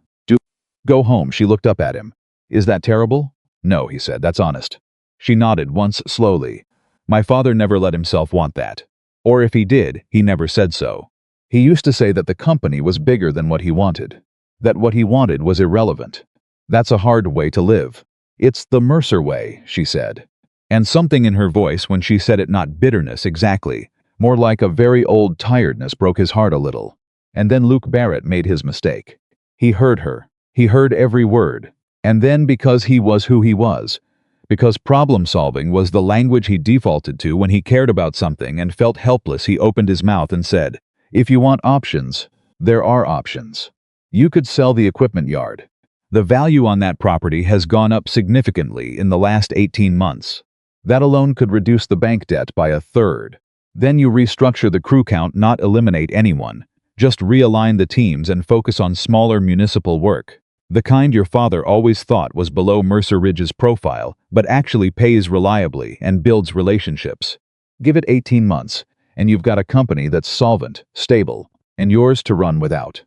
Go home. She looked up at him. Is that terrible? No, he said. That's honest. She nodded once slowly. My father never let himself want that. Or if he did, he never said so. He used to say that the company was bigger than what he wanted. That what he wanted was irrelevant. That's a hard way to live. It's the Mercer way, she said. And something in her voice when she said it, not bitterness exactly, more like a very old tiredness, broke his heart a little. And then Luke Barrett made his mistake. He heard her. He heard every word. And then, because he was who he was, because problem solving was the language he defaulted to when he cared about something and felt helpless, he opened his mouth and said, if you want options, there are options. You could sell the equipment yard. The value on that property has gone up significantly in the last 18 months. That alone could reduce the bank debt by 1/3. Then you restructure the crew count, not eliminate anyone. Just realign the teams and focus on smaller municipal work. The kind your father always thought was below Mercer Ridge's profile, but actually pays reliably and builds relationships. Give it 18 months, and you've got a company that's solvent, stable, and yours to run without.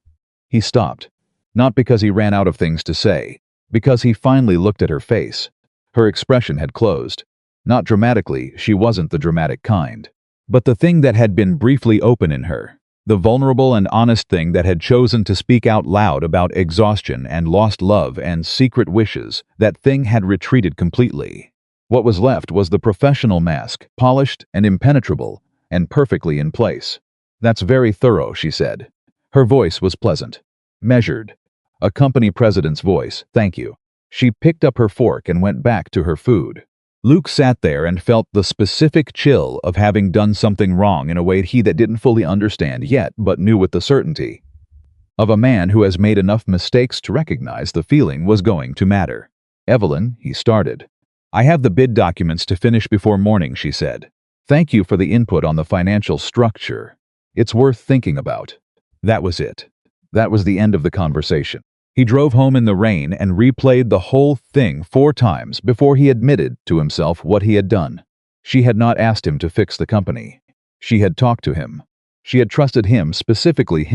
He stopped, not because he ran out of things to say, because he finally looked at her face. Her expression had closed. Not dramatically, she wasn't the dramatic kind. But the thing that had been briefly open in her, the vulnerable and honest thing that had chosen to speak out loud about exhaustion and lost love and secret wishes, that thing had retreated completely. What was left was the professional mask, polished and impenetrable, and perfectly in place. That's very thorough, she said. Her voice was pleasant, measured. A company president's voice, thank you. She picked up her fork and went back to her food. Luke sat there and felt the specific chill of having done something wrong in a way he that didn't fully understand yet, but knew with the certainty of a man who has made enough mistakes to recognize the feeling was going to matter. Evelyn, he started. I have the bid documents to finish before morning, she said. Thank you for the input on the financial structure. It's worth thinking about. That was it. That was the end of the conversation. He drove home in the rain and replayed the whole thing 4 times before he admitted to himself what he had done. She had not asked him to fix the company. She had talked to him. She had trusted him, specifically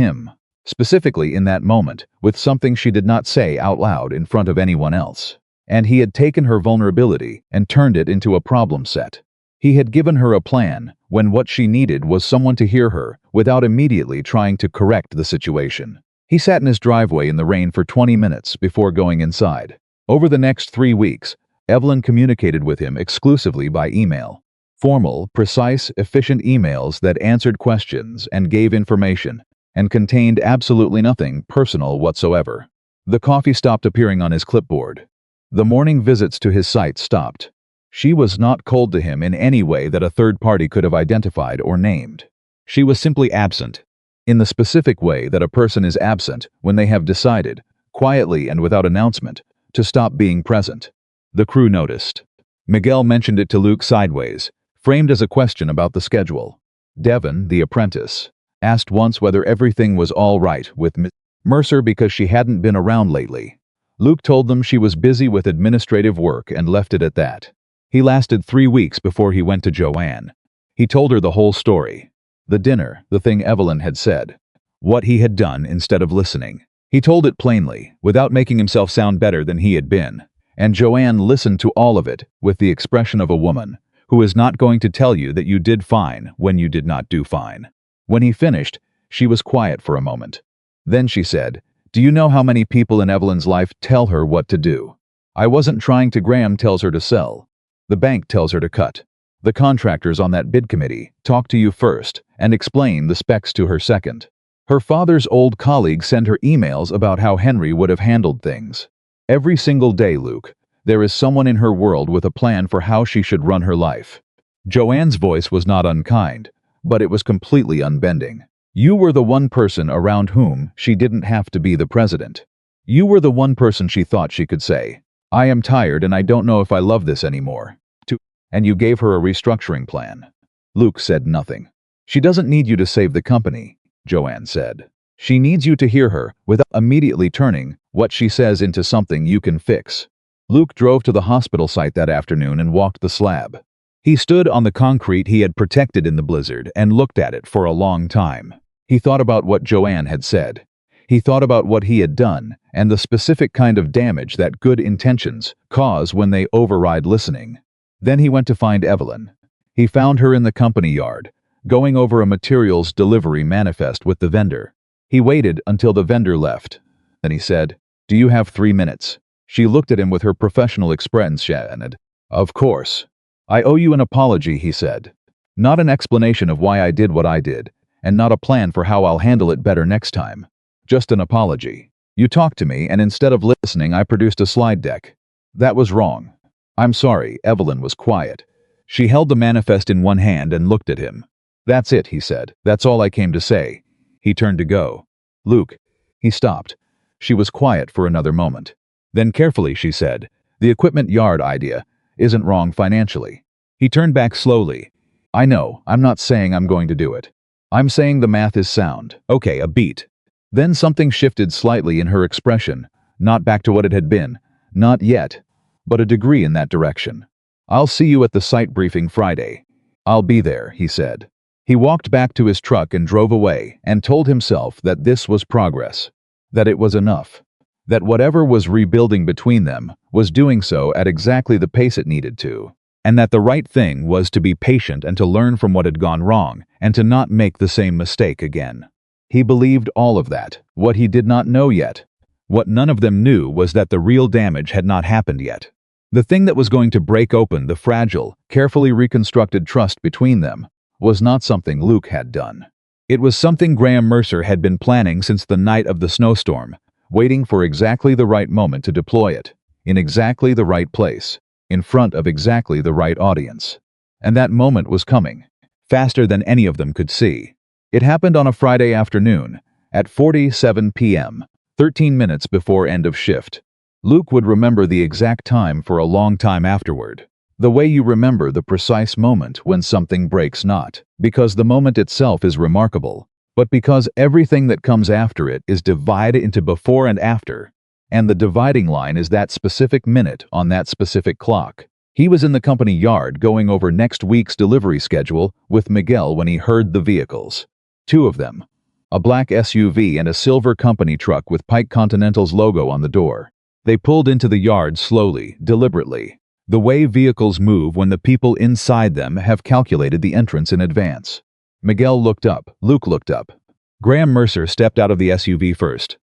in that moment, with something she did not say out loud in front of anyone else. And he had taken her vulnerability and turned it into a problem set. He had given her a plan when what she needed was someone to hear her without immediately trying to correct the situation. He sat in his driveway in the rain for 20 minutes before going inside. Over the next 3 weeks, Evelyn communicated with him exclusively by email. Formal, precise, efficient emails that answered questions and gave information, and contained absolutely nothing personal whatsoever. The coffee stopped appearing on his clipboard. The morning visits to his site stopped. She was not cold to him in any way that a third party could have identified or named. She was simply absent, in the specific way that a person is absent when they have decided, quietly and without announcement, to stop being present. The crew noticed. Miguel mentioned it to Luke sideways, framed as a question about the schedule. Devon, the apprentice, asked once whether everything was all right with Miss Mercer because she hadn't been around lately. Luke told them she was busy with administrative work and left it at that. He lasted 3 weeks before he went to Joanne. He told her the whole story. The dinner, the thing Evelyn had said, what he had done instead of listening. He told it plainly, without making himself sound better than he had been, and Joanne listened to all of it with the expression of a woman who is not going to tell you that you did fine when you did not do fine. When he finished, she was quiet for a moment. Then she said, "Do you know how many people in Evelyn's life tell her what to do? I wasn't trying to. Graham tells her to sell. The bank tells her to cut. The contractors on that bid committee talk to you first and explain the specs to her second. Her father's old colleagues send her emails about how Henry would have handled things. Every single day, Luke, there is someone in her world with a plan for how she should run her life. Joanne's voice was not unkind, but it was completely unbending. You were the one person around whom she didn't have to be the president. You were the one person she thought she could say, I am tired and I don't know if I love this anymore. And you gave her a restructuring plan. Luke said nothing. She doesn't need you to save the company, Joanne said. She needs you to hear her without immediately turning what she says into something you can fix. Luke drove to the hospital site that afternoon and walked the slab. He stood on the concrete he had protected in the blizzard and looked at it for a long time. He thought about what Joanne had said. He thought about what he had done and the specific kind of damage that good intentions cause when they override listening. Then he went to find Evelyn. He found her in the company yard, going over a materials delivery manifest with the vendor. He waited until the vendor left. Then he said, Do you have 3 minutes? She looked at him with her professional expression. Of course. I owe you an apology, he said. Not an explanation of why I did what I did, and not a plan for how I'll handle it better next time. Just an apology. You talked to me, and instead of listening, I produced a slide deck. That was wrong. I'm sorry. Evelyn was quiet. She held the manifest in one hand and looked at him. That's it, he said. That's all I came to say. He turned to go. Luke. He stopped. She was quiet for another moment. Then carefully she said, The equipment yard idea isn't wrong financially. He turned back slowly. I know, I'm not saying I'm going to do it. I'm saying the math is sound. Okay, a beat. Then something shifted slightly in her expression, not back to what it had been. Not yet. But a degree in that direction. I'll see you at the site briefing Friday. I'll be there, he said. He walked back to his truck and drove away and told himself that this was progress, that it was enough, that whatever was rebuilding between them was doing so at exactly the pace it needed to, and that the right thing was to be patient and to learn from what had gone wrong and to not make the same mistake again. He believed all of that. What he did not know yet, what none of them knew, was that the real damage had not happened yet. The thing that was going to break open the fragile, carefully reconstructed trust between them was not something Luke had done. It was something Graham Mercer had been planning since the night of the snowstorm, waiting for exactly the right moment to deploy it, in exactly the right place, in front of exactly the right audience. And that moment was coming, faster than any of them could see. It happened on a Friday afternoon, at 4:47 p.m., 13 minutes before end of shift. Luke would remember the exact time for a long time afterward. The way you remember the precise moment when something breaks, not because the moment itself is remarkable, but because everything that comes after it is divided into before and after, and the dividing line is that specific minute on that specific clock. He was in the company yard going over next week's delivery schedule with Miguel when he heard the vehicles. 2 of them. A black SUV and a silver company truck with Pike Continental's logo on the door. They pulled into the yard slowly, deliberately, the way vehicles move when the people inside them have calculated the entrance in advance. Miguel looked up. Luke looked up. Graham Mercer stepped out of the SUV first.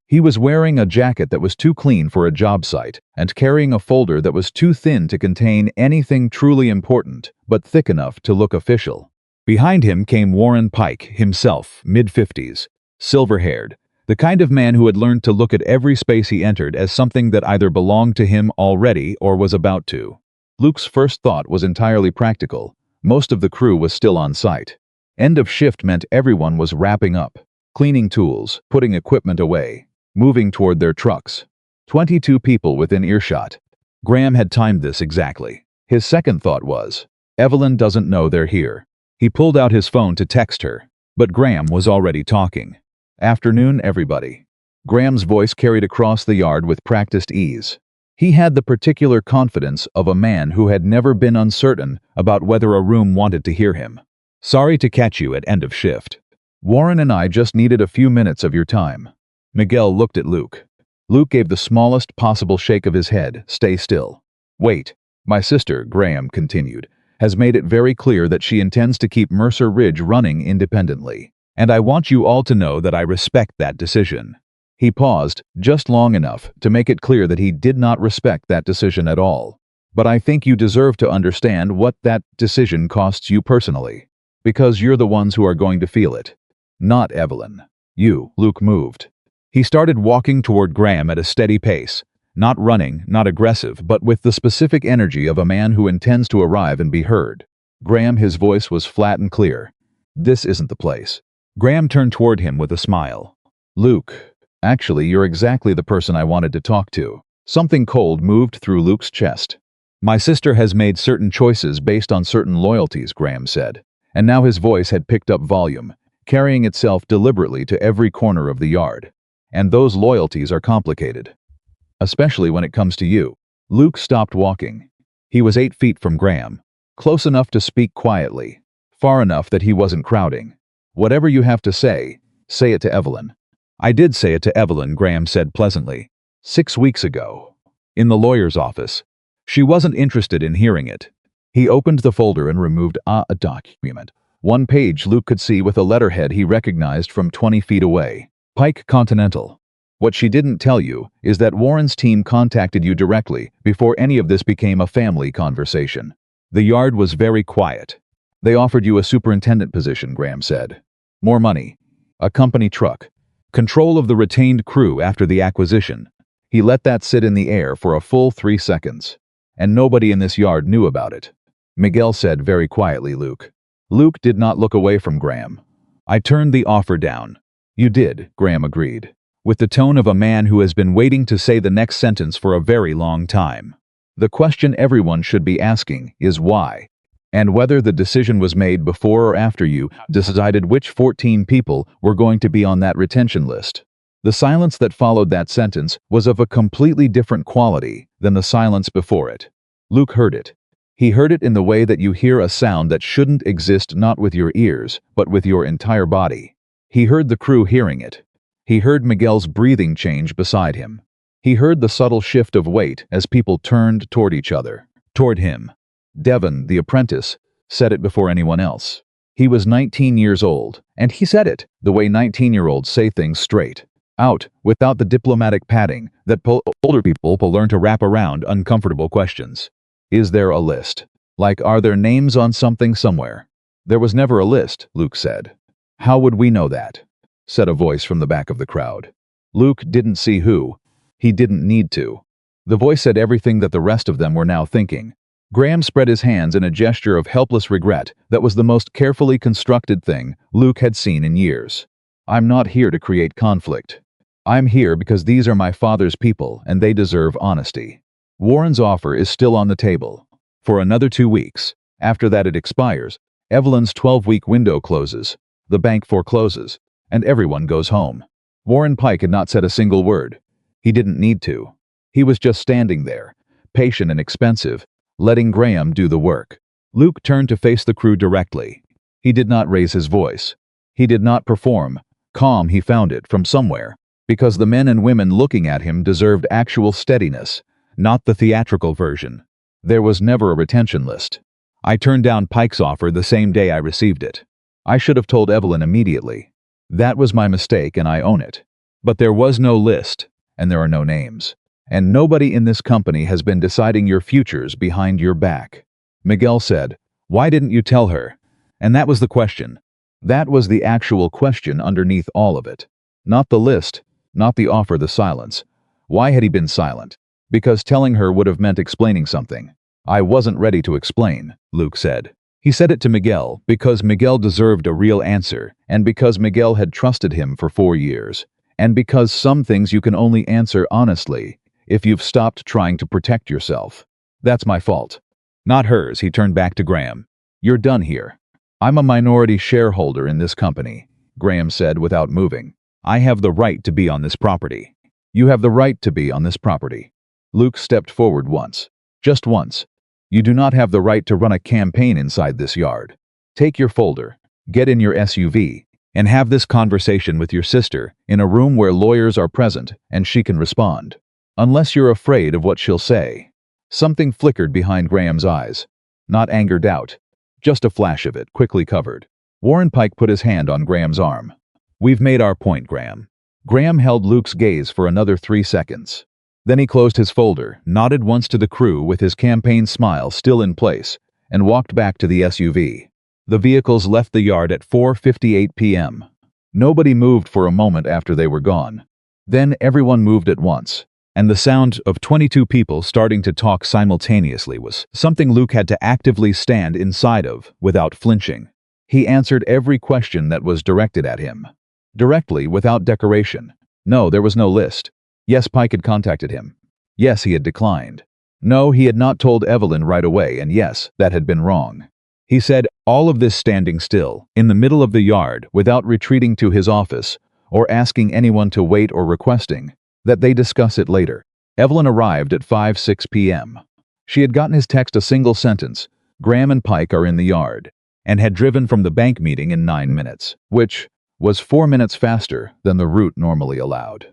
He was wearing a jacket that was too clean for a job site and carrying a folder that was too thin to contain anything truly important, but thick enough to look official. Behind him came Warren Pike, himself, mid-50s, silver-haired, the kind of man who had learned to look at every space he entered as something that either belonged to him already or was about to. Luke's first thought was entirely practical. Most of the crew was still on site. End of shift meant everyone was wrapping up, cleaning tools, putting equipment away, moving toward their trucks. 22 people within earshot. Graham had timed this exactly. His second thought was, Evelyn doesn't know they're here. He pulled out his phone to text her, but Graham was already talking. Afternoon, everybody. Graham's voice carried across the yard with practiced ease. He had the particular confidence of a man who had never been uncertain about whether a room wanted to hear him. Sorry to catch you at end of shift. Warren and I just needed a few minutes of your time. Miguel looked at Luke. Luke gave the smallest possible shake of his head. Stay still. Wait. My sister, Graham continued, has made it very clear that she intends to keep Mercer Ridge running independently. And I want you all to know that I respect that decision. He paused just long enough to make it clear that he did not respect that decision at all. But I think you deserve to understand what that decision costs you personally. Because you're the ones who are going to feel it. Not Evelyn. You. Luke moved. He started walking toward Graham at a steady pace. Not running, not aggressive, but with the specific energy of a man who intends to arrive and be heard. Graham, his voice was flat and clear. This isn't the place. Graham turned toward him with a smile. Luke, actually, you're exactly the person I wanted to talk to. Something cold moved through Luke's chest. My sister has made certain choices based on certain loyalties, Graham said. And now his voice had picked up volume, carrying itself deliberately to every corner of the yard. And those loyalties are complicated. Especially when it comes to you. Luke stopped walking. He was 8 feet from Graham, close enough to speak quietly, far enough that he wasn't crowding. Whatever you have to say it to Evelyn. I did say it to Evelyn, Graham said pleasantly. 6 weeks ago. In the lawyer's office. She wasn't interested in hearing it. He opened the folder and removed a document. One page Luke could see with a letterhead he recognized from 20 feet away. Pike Continental. What she didn't tell you is that Warren's team contacted you directly before any of this became a family conversation. The yard was very quiet. They offered you a superintendent position, Graham said. More money. A company truck. Control of the retained crew after the acquisition. He let that sit in the air for a full 3 seconds. And nobody in this yard knew about it. Miguel said very quietly, Luke. Luke did not look away from Graham. I turned the offer down. You did, Graham agreed, with the tone of a man who has been waiting to say the next sentence for a very long time. The question everyone should be asking is why, and whether the decision was made before or after you decided which 14 people were going to be on that retention list. The silence that followed that sentence was of a completely different quality than the silence before it. Luke heard it. He heard it in the way that you hear a sound that shouldn't exist, not with your ears, but with your entire body. He heard the crew hearing it. He heard Miguel's breathing change beside him. He heard the subtle shift of weight as people turned toward each other, toward him. Devon, the apprentice, said it before anyone else. He was 19 years old, and he said it the way 19-year-olds say things straight out, without the diplomatic padding that older people learn to wrap around uncomfortable questions. Is there a list? Like, are there names on something somewhere? There was never a list, Luke said. How would we know that? Said a voice from the back of the crowd. Luke didn't see who. He didn't need to. The voice said everything that the rest of them were now thinking. Graham spread his hands in a gesture of helpless regret that was the most carefully constructed thing Luke had seen in years. I'm not here to create conflict. I'm here because these are my father's people and they deserve honesty. Warren's offer is still on the table. For another 2 weeks. After that it expires. Evelyn's 12-week window closes. The bank forecloses. And everyone goes home. Warren Pike had not said a single word. He didn't need to. He was just standing there, patient and expensive, letting Graham do the work. Luke turned to face the crew directly. He did not raise his voice. He did not perform. Calm, he found it from somewhere, because the men and women looking at him deserved actual steadiness, not the theatrical version. There was never a retention list. I turned down Pike's offer the same day I received it. I should have told Evelyn immediately. That was my mistake and I own it. But there was no list, and there are no names. And nobody in this company has been deciding your futures behind your back. Miguel said, why didn't you tell her? And that was the question. That was the actual question underneath all of it. Not the list, not the offer, the silence. Why had he been silent? Because telling her would have meant explaining something. I wasn't ready to explain, Luke said. He said it to Miguel because Miguel deserved a real answer, and because Miguel had trusted him for 4 years, and because some things you can only answer honestly if you've stopped trying to protect yourself. That's my fault. Not hers, he turned back to Graham. You're done here. I'm a minority shareholder in this company, Graham said without moving. I have the right to be on this property. You have the right to be on this property. Luke stepped forward once. Just once. You do not have the right to run a campaign inside this yard. Take your folder, get in your SUV, and have this conversation with your sister in a room where lawyers are present and she can respond. Unless you're afraid of what she'll say. Something flickered behind Graham's eyes. Not anger, doubt. Just a flash of it, quickly covered. Warren Pike put his hand on Graham's arm. We've made our point, Graham. Graham held Luke's gaze for another 3 seconds. Then he closed his folder, nodded once to the crew with his campaign smile still in place, and walked back to the SUV. The vehicles left the yard at 4:58 p.m. Nobody moved for a moment after they were gone. Then everyone moved at once, and the sound of 22 people starting to talk simultaneously was something Luke had to actively stand inside of without flinching. He answered every question that was directed at him. Directly, without decoration. No, there was no list. Yes, Pike had contacted him. Yes, he had declined. No, he had not told Evelyn right away, and yes, that had been wrong. He said all of this standing still, in the middle of the yard, without retreating to his office, or asking anyone to wait or requesting that they discuss it later. Evelyn arrived at 5:06 p.m. She had gotten his text a single sentence, "Graham and Pike are in the yard," and had driven from the bank meeting in 9 minutes, which was 4 minutes faster than the route normally allowed.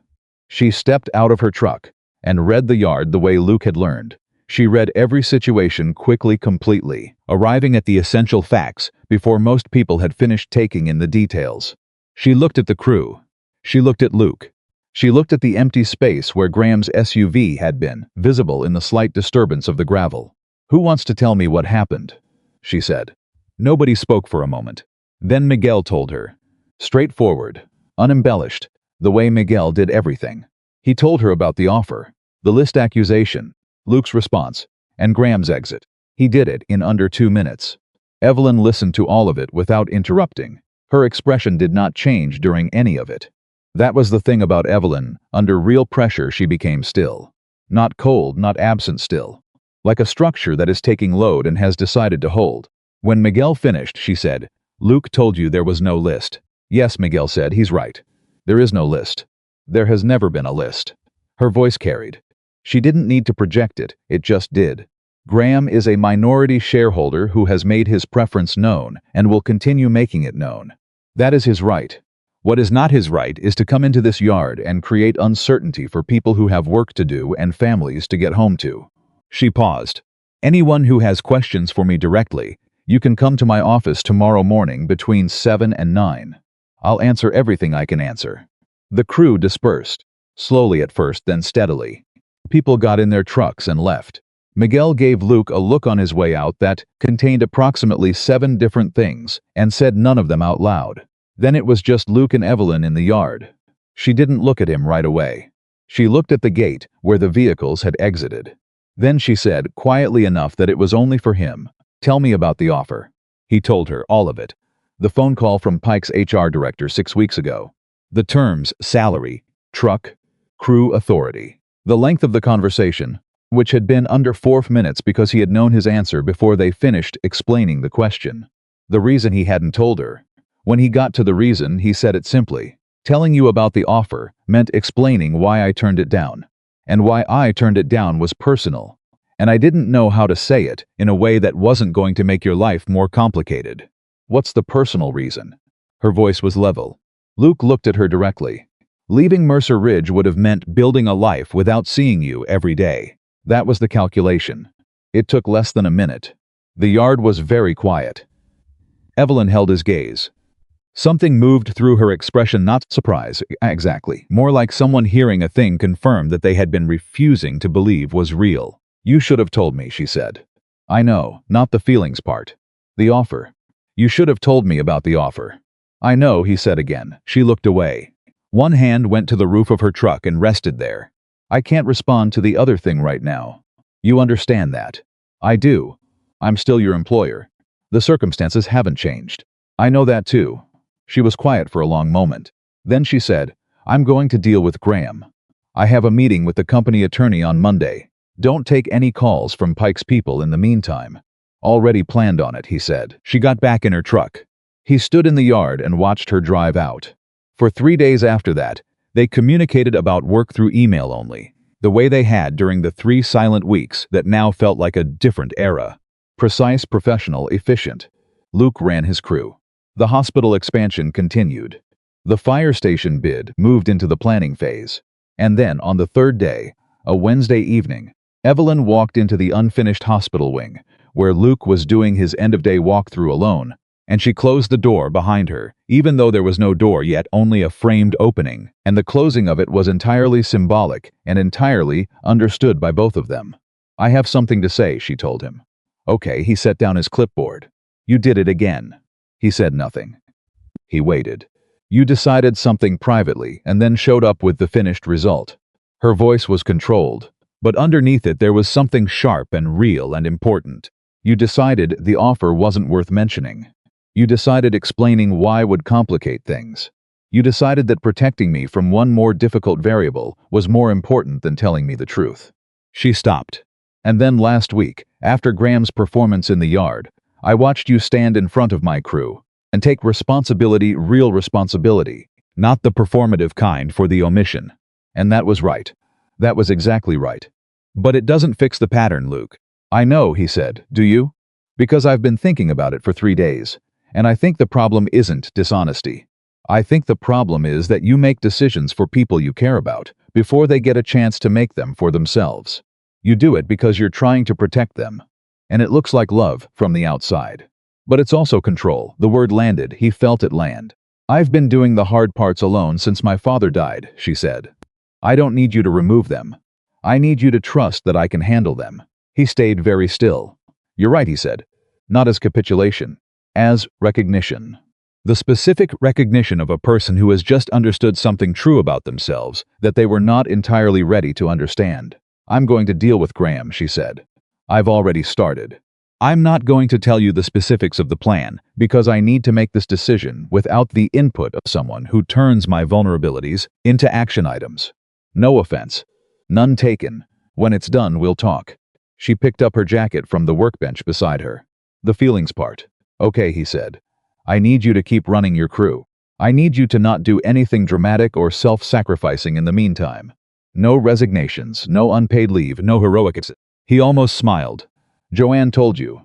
She stepped out of her truck and read the yard the way Luke had learned. She read every situation quickly, completely, arriving at the essential facts before most people had finished taking in the details. She looked at the crew. She looked at Luke. She looked at the empty space where Graham's SUV had been, visible in the slight disturbance of the gravel. "Who wants to tell me what happened?" she said. Nobody spoke for a moment. Then Miguel told her. Straightforward, unembellished, the way Miguel did everything. He told her about the offer, the list accusation, Luke's response, and Graham's exit. He did it in under 2 minutes. Evelyn listened to all of it without interrupting. Her expression did not change during any of it. That was the thing about Evelyn. Under real pressure she became still. Not cold, not absent still. Like a structure that is taking load and has decided to hold. When Miguel finished, she said, "Luke told you there was no list." "Yes," Miguel said, "he's right. There is no list. There has never been a list." Her voice carried. She didn't need to project it, it just did. Graham is a minority shareholder who has made his preference known and will continue making it known. That is his right. What is not his right is to come into this yard and create uncertainty for people who have work to do and families to get home to. She paused. "Anyone who has questions for me directly, you can come to my office tomorrow morning between 7 and 9. I'll answer everything I can answer." The crew dispersed, slowly at first, then steadily. People got in their trucks and left. Miguel gave Luke a look on his way out that contained approximately 7 different things and said none of them out loud. Then it was just Luke and Evelyn in the yard. She didn't look at him right away. She looked at the gate where the vehicles had exited. Then she said, quietly enough that it was only for him, "Tell me about the offer." He told her all of it. The phone call from Pike's HR director 6 weeks ago. The terms, salary, truck, crew authority. The length of the conversation, which had been under 4 minutes because he had known his answer before they finished explaining the question. The reason he hadn't told her. When he got to the reason, he said it simply. "Telling you about the offer meant explaining why I turned it down. And why I turned it down was personal. And I didn't know how to say it in a way that wasn't going to make your life more complicated." "What's the personal reason?" Her voice was level. Luke looked at her directly. "Leaving Mercer Ridge would have meant building a life without seeing you every day. That was the calculation." It took less than a minute. The yard was very quiet. Evelyn held his gaze. Something moved through her expression, not surprise, exactly, more like someone hearing a thing confirmed that they had been refusing to believe was real. "You should have told me," she said. "I know, not the feelings part. The offer. You should have told me about the offer." "I know," he said again. She looked away. One hand went to the roof of her truck and rested there. "I can't respond to the other thing right now. You understand that." "I do. I'm still your employer. The circumstances haven't changed." "I know that too." She was quiet for a long moment. Then she said, "I'm going to deal with Graham. I have a meeting with the company attorney on Monday. Don't take any calls from Pike's people in the meantime." "Already planned on it," he said. She got back in her truck. He stood in the yard and watched her drive out. For 3 days after that, they communicated about work through email only, the way they had during the 3 silent weeks that now felt like a different era. Precise, professional, efficient. Luke ran his crew. The hospital expansion continued. The fire station bid moved into the planning phase. And then, on the 3rd day, a Wednesday evening, Evelyn walked into the unfinished hospital wing, where Luke was doing his end-of-day walkthrough alone, and she closed the door behind her, even though there was no door yet, only a framed opening, and the closing of it was entirely symbolic and entirely understood by both of them. "I have something to say," she told him. "Okay," he set down his clipboard. "You did it again." He said nothing. He waited. "You decided something privately and then showed up with the finished result." Her voice was controlled, but underneath it there was something sharp and real and important. "You decided the offer wasn't worth mentioning. You decided explaining why would complicate things. You decided that protecting me from one more difficult variable was more important than telling me the truth." She stopped. "And then last week, after Graham's performance in the yard, I watched you stand in front of my crew and take responsibility, real responsibility, not the performative kind for the omission. And that was right. That was exactly right. But it doesn't fix the pattern, Luke." "I know," he said. "Do you?" "Because I've been thinking about it for 3 days. And I think the problem isn't dishonesty. I think the problem is that you make decisions for people you care about before they get a chance to make them for themselves. You do it because you're trying to protect them. And it looks like love from the outside. But it's also control." The word landed. He felt it land. "I've been doing the hard parts alone since my father died," she said. "I don't need you to remove them. I need you to trust that I can handle them." He stayed very still. "You're right," he said. "Not as capitulation. As recognition. The specific recognition of a person who has just understood something true about themselves that they were not entirely ready to understand." "I'm going to deal with Graham," she said. "I've already started. I'm not going to tell you the specifics of the plan because I need to make this decision without the input of someone who turns my vulnerabilities into action items. No offense. None taken. When it's done, we'll talk." She picked up her jacket from the workbench beside her. "The feelings part. Okay," he said. "I need you to keep running your crew. I need you to not do anything dramatic or self-sacrificing in the meantime. No resignations, no unpaid leave, no heroics." He almost smiled. "Joanne told you."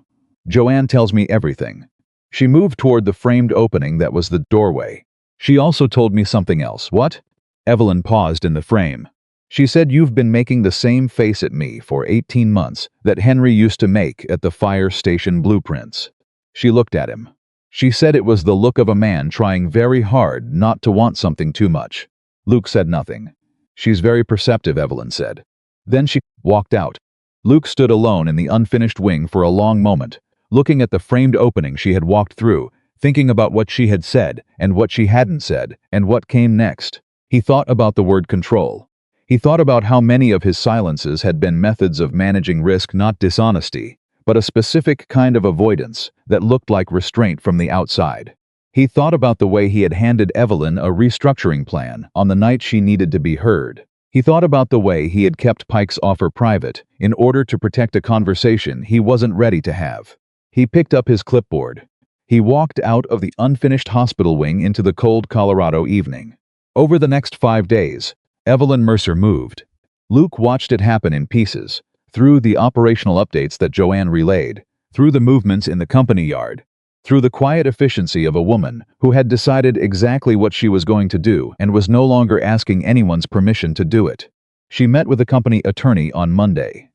"Joanne tells me everything." She moved toward the framed opening that was the doorway. "She also told me something else." "What?" Evelyn paused in the frame. "She said you've been making the same face at me for 18 months that Henry used to make at the fire station blueprints." She looked at him. She said it was the look of a man trying very hard not to want something too much. Luke said nothing. "She's very perceptive," Evelyn said. Then she walked out. Luke stood alone in the unfinished wing for a long moment, looking at the framed opening she had walked through, thinking about what she had said and what she hadn't said and what came next. He thought about the word control. He thought about how many of his silences had been methods of managing risk, not dishonesty, but a specific kind of avoidance that looked like restraint from the outside. He thought about the way he had handed Evelyn a restructuring plan on the night she needed to be heard. He thought about the way he had kept Pike's offer private in order to protect a conversation he wasn't ready to have. He picked up his clipboard. He walked out of the unfinished hospital wing into the cold Colorado evening. Over the next 5 days, Evelyn Mercer moved. Luke watched it happen in pieces, through the operational updates that Joanne relayed, through the movements in the company yard, through the quiet efficiency of a woman who had decided exactly what she was going to do and was no longer asking anyone's permission to do it. She met with a company attorney on Monday.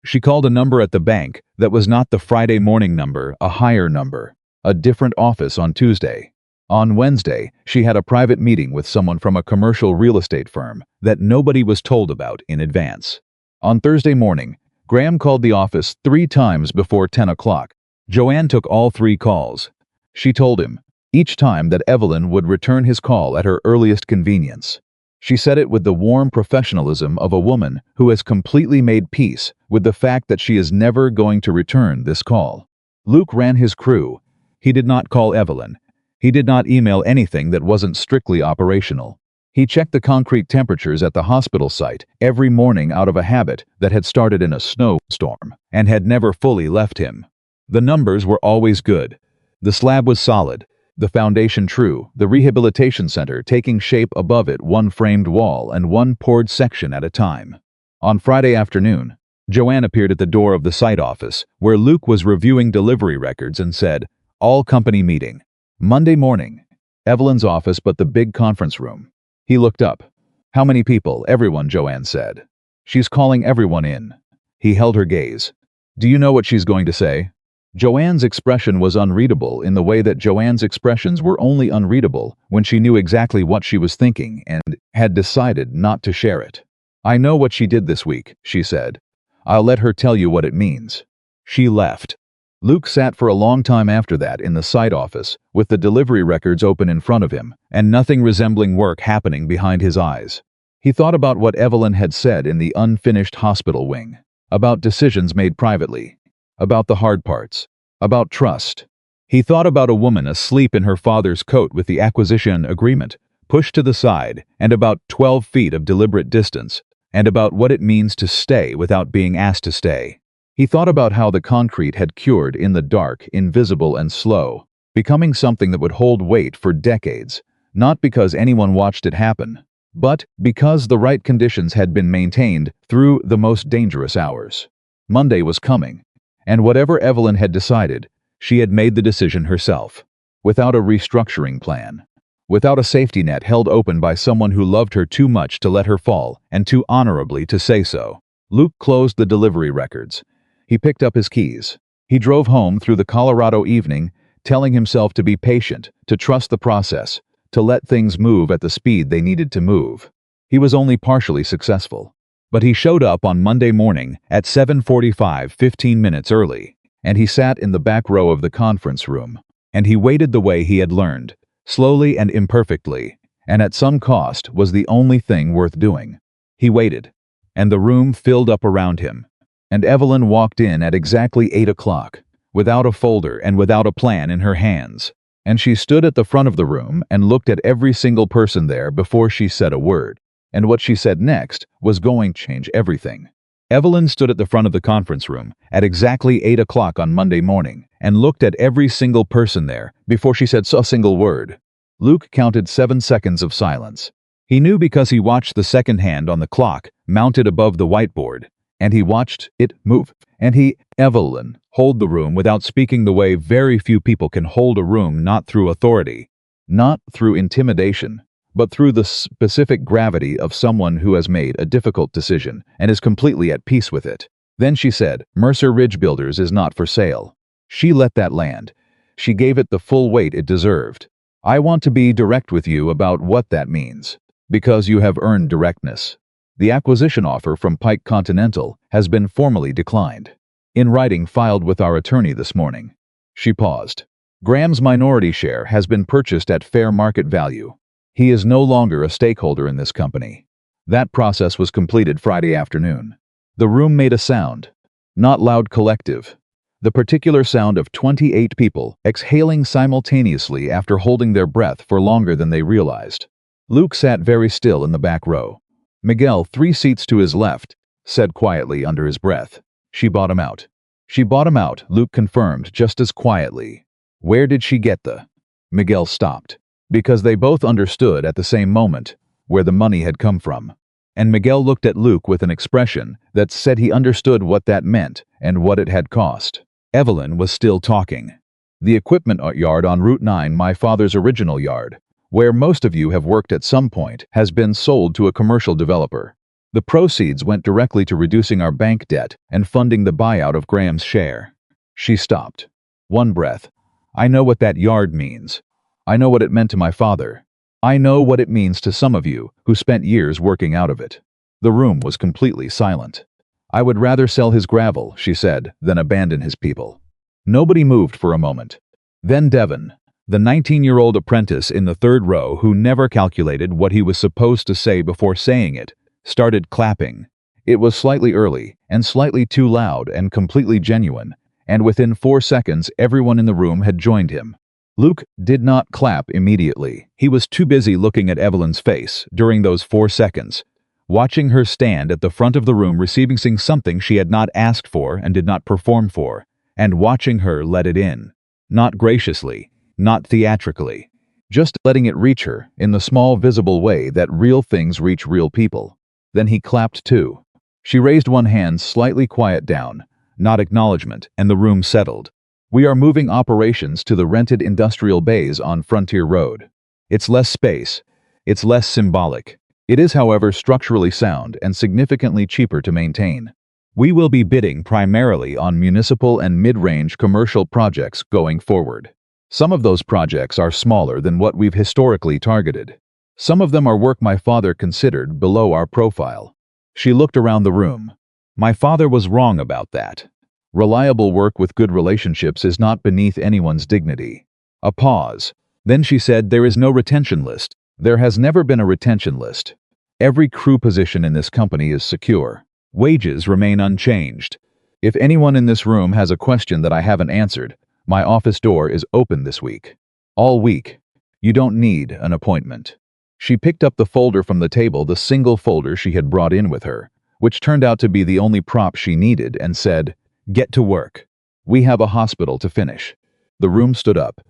She called a number at the bank that was not the Friday morning number, a higher number, a different office on Tuesday. On Wednesday, she had a private meeting with someone from a commercial real estate firm that nobody was told about in advance. On Thursday morning, Graham called the office 3 times before 10 o'clock. Joanne took all 3 calls. She told him, each time, that Evelyn would return his call at her earliest convenience. She said it with the warm professionalism of a woman who has completely made peace with the fact that she is never going to return this call. Luke ran his crew. He did not call Evelyn. He did not email anything that wasn't strictly operational. He checked the concrete temperatures at the hospital site every morning out of a habit that had started in a snowstorm and had never fully left him. The numbers were always good. The slab was solid, the foundation true, the rehabilitation center taking shape above it, one framed wall and one poured section at a time. On Friday afternoon, Joanne appeared at the door of the site office, where Luke was reviewing delivery records, and said, "All company meeting." Monday morning, Evelyn's office, but the big conference room. He looked up. "How many people?" "Everyone," Joanne said. "She's calling everyone in." He held her gaze. "Do you know what she's going to say?" Joanne's expression was unreadable in the way that Joanne's expressions were only unreadable when she knew exactly what she was thinking and had decided not to share it. "I know what she did this week," she said. "I'll let her tell you what it means." She left. Luke sat for a long time after that in the site office, with the delivery records open in front of him, and nothing resembling work happening behind his eyes. He thought about what Evelyn had said in the unfinished hospital wing, about decisions made privately, about the hard parts, about trust. He thought about a woman asleep in her father's coat with the acquisition agreement pushed to the side, and about 12 feet of deliberate distance, and about what it means to stay without being asked to stay. He thought about how the concrete had cured in the dark, invisible and slow, becoming something that would hold weight for decades, not because anyone watched it happen, but because the right conditions had been maintained through the most dangerous hours. Monday was coming, and whatever Evelyn had decided, she had made the decision herself, without a restructuring plan, without a safety net held open by someone who loved her too much to let her fall and too honorably to say so. Luke closed the delivery records. He picked up his keys. He drove home through the Colorado evening, telling himself to be patient, to trust the process, to let things move at the speed they needed to move. He was only partially successful. But he showed up on Monday morning at 7:45, 15 minutes early, and he sat in the back row of the conference room, and he waited the way he had learned, slowly and imperfectly, and at some cost was the only thing worth doing. He waited, and the room filled up around him. And Evelyn walked in at exactly 8 o'clock, without a folder and without a plan in her hands. And she stood at the front of the room and looked at every single person there before she said a word. And what she said next was going to change everything. Evelyn stood at the front of the conference room at exactly 8 o'clock on Monday morning and looked at every single person there before she said a single word. Luke counted 7 seconds of silence. He knew because he watched the second hand on the clock mounted above the whiteboard, and he watched it move, and Evelyn, hold the room without speaking the way very few people can hold a room, not through authority, not through intimidation, but through the specific gravity of someone who has made a difficult decision and is completely at peace with it. Then she said, "Mercer Ridge Builders is not for sale." She let that land. She gave it the full weight it deserved. I want to be direct with you about what that means, because you have earned directness. The acquisition offer from Pike Continental has been formally declined. In writing filed with our attorney this morning. She paused. Graham's minority share has been purchased at fair market value. He is no longer a stakeholder in this company. That process was completed Friday afternoon. The room made a sound, not loud collective. The particular sound of 28 people exhaling simultaneously after holding their breath for longer than they realized. Luke sat very still in the back row. Miguel, 3 seats to his left, said quietly under his breath. She bought him out. She bought him out, Luke confirmed just as quietly. Where did she get the? Miguel stopped. Because they both understood at the same moment where the money had come from. And Miguel looked at Luke with an expression that said he understood what that meant and what it had cost. Evelyn was still talking. The equipment yard on Route 9, my father's original yard, where most of you have worked at some point, has been sold to a commercial developer. The proceeds went directly to reducing our bank debt and funding the buyout of Graham's share. She stopped. One breath. I know what that yard means. I know what it meant to my father. I know what it means to some of you who spent years working out of it. The room was completely silent. I would rather sell his gravel, she said, than abandon his people. Nobody moved for a moment. Then Devon, the 19-year-old apprentice in the third row who never calculated what he was supposed to say before saying it, started clapping. It was slightly early, and slightly too loud and completely genuine, and within 4 seconds everyone in the room had joined him. Luke did not clap immediately. He was too busy looking at Evelyn's face during those 4 seconds, watching her stand at the front of the room receiving something she had not asked for and did not perform for, and watching her let it in. Not graciously, not theatrically, just letting it reach her in the small visible way that real things reach real people. Then he clapped too. She raised one hand, slightly quiet down, not acknowledgement, and the room settled. We are moving operations to the rented industrial bays on Frontier Road. It's less space. It's less symbolic. It is, however, structurally sound and significantly cheaper to maintain. We will be bidding primarily on municipal and mid-range commercial projects going forward. Some of those projects are smaller than what we've historically targeted. Some of them are work my father considered below our profile. She looked around the room. My father was wrong about that. Reliable work with good relationships is not beneath anyone's dignity. A pause. Then she said, there is no retention list. There has never been a retention list. Every crew position in this company is secure. Wages remain unchanged. If anyone in this room has a question that I haven't answered, my office door is open this week. All week. You don't need an appointment. She picked up the folder from the table, the single folder she had brought in with her, which turned out to be the only prop she needed, and said, "Get to work. We have a hospital to finish." The room stood up.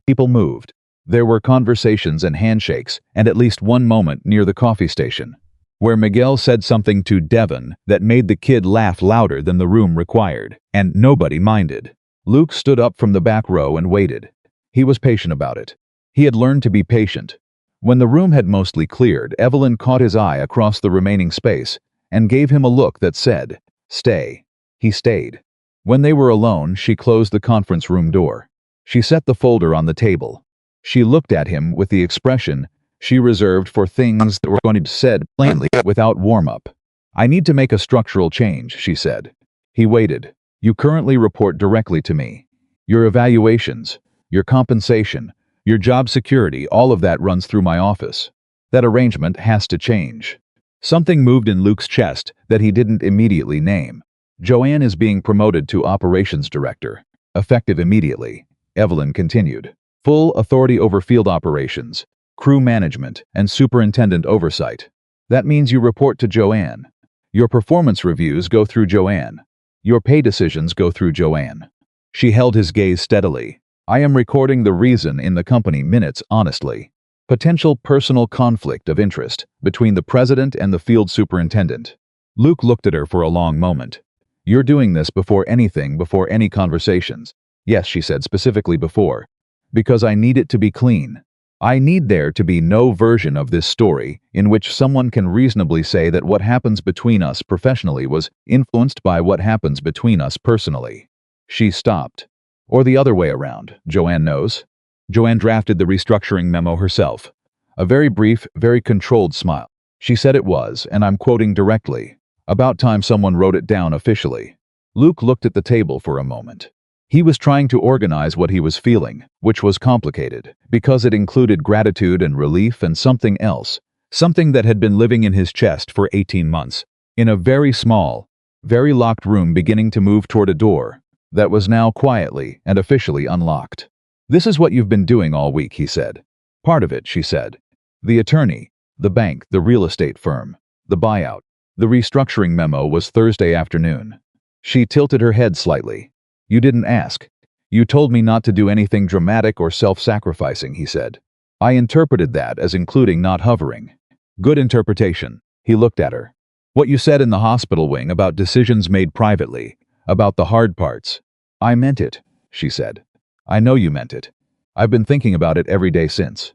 People moved. There were conversations and handshakes, and at least one moment near the coffee station, where Miguel said something to Devon that made the kid laugh louder than the room required, and nobody minded. Luke stood up from the back row and waited. He was patient about it. He had learned to be patient. When the room had mostly cleared, Evelyn caught his eye across the remaining space and gave him a look that said, "Stay." He stayed. When they were alone, she closed the conference room door. She set the folder on the table. She looked at him with the expression she reserved for things that were going to be said plainly without warm-up. "I need to make a structural change," she said. He waited. "You currently report directly to me. Your evaluations, your compensation, your job security, all of that runs through my office. That arrangement has to change." Something moved in Luke's chest that he didn't immediately name. "Joanne is being promoted to operations director, effective immediately," Evelyn continued. "Full authority over field operations, crew management, and superintendent oversight. That means you report to Joanne. Your performance reviews go through Joanne. Your pay decisions go through Joanne." She held his gaze steadily. "I am recording the reason in the company minutes honestly. Potential personal conflict of interest between the president and the field superintendent." Luke looked at her for a long moment. "You're doing this before any conversations." "Yes," she said, "specifically before. Because I need it to be clean. I need there to be no version of this story in which someone can reasonably say that what happens between us professionally was influenced by what happens between us personally." She stopped. "Or the other way around. Joanne knows." Joanne drafted the restructuring memo herself. A very brief, very controlled smile. She said it was, and I'm quoting directly, "about time someone wrote it down officially." Luke looked at the table for a moment. He was trying to organize what he was feeling, which was complicated, because it included gratitude and relief and something else, something that had been living in his chest for 18 months, in a very small, very locked room beginning to move toward a door that was now quietly and officially unlocked. "This is what you've been doing all week," he said. "Part of it," she said. "The attorney, the bank, the real estate firm, the buyout. The restructuring memo was Thursday afternoon." She tilted her head slightly. "You didn't ask. You told me not to do anything dramatic or self-sacrificing," he said. "I interpreted that as including not hovering." "Good interpretation." He looked at her. "What you said in the hospital wing about decisions made privately, about the hard parts." "I meant it," she said. "I know you meant it. I've been thinking about it every day since."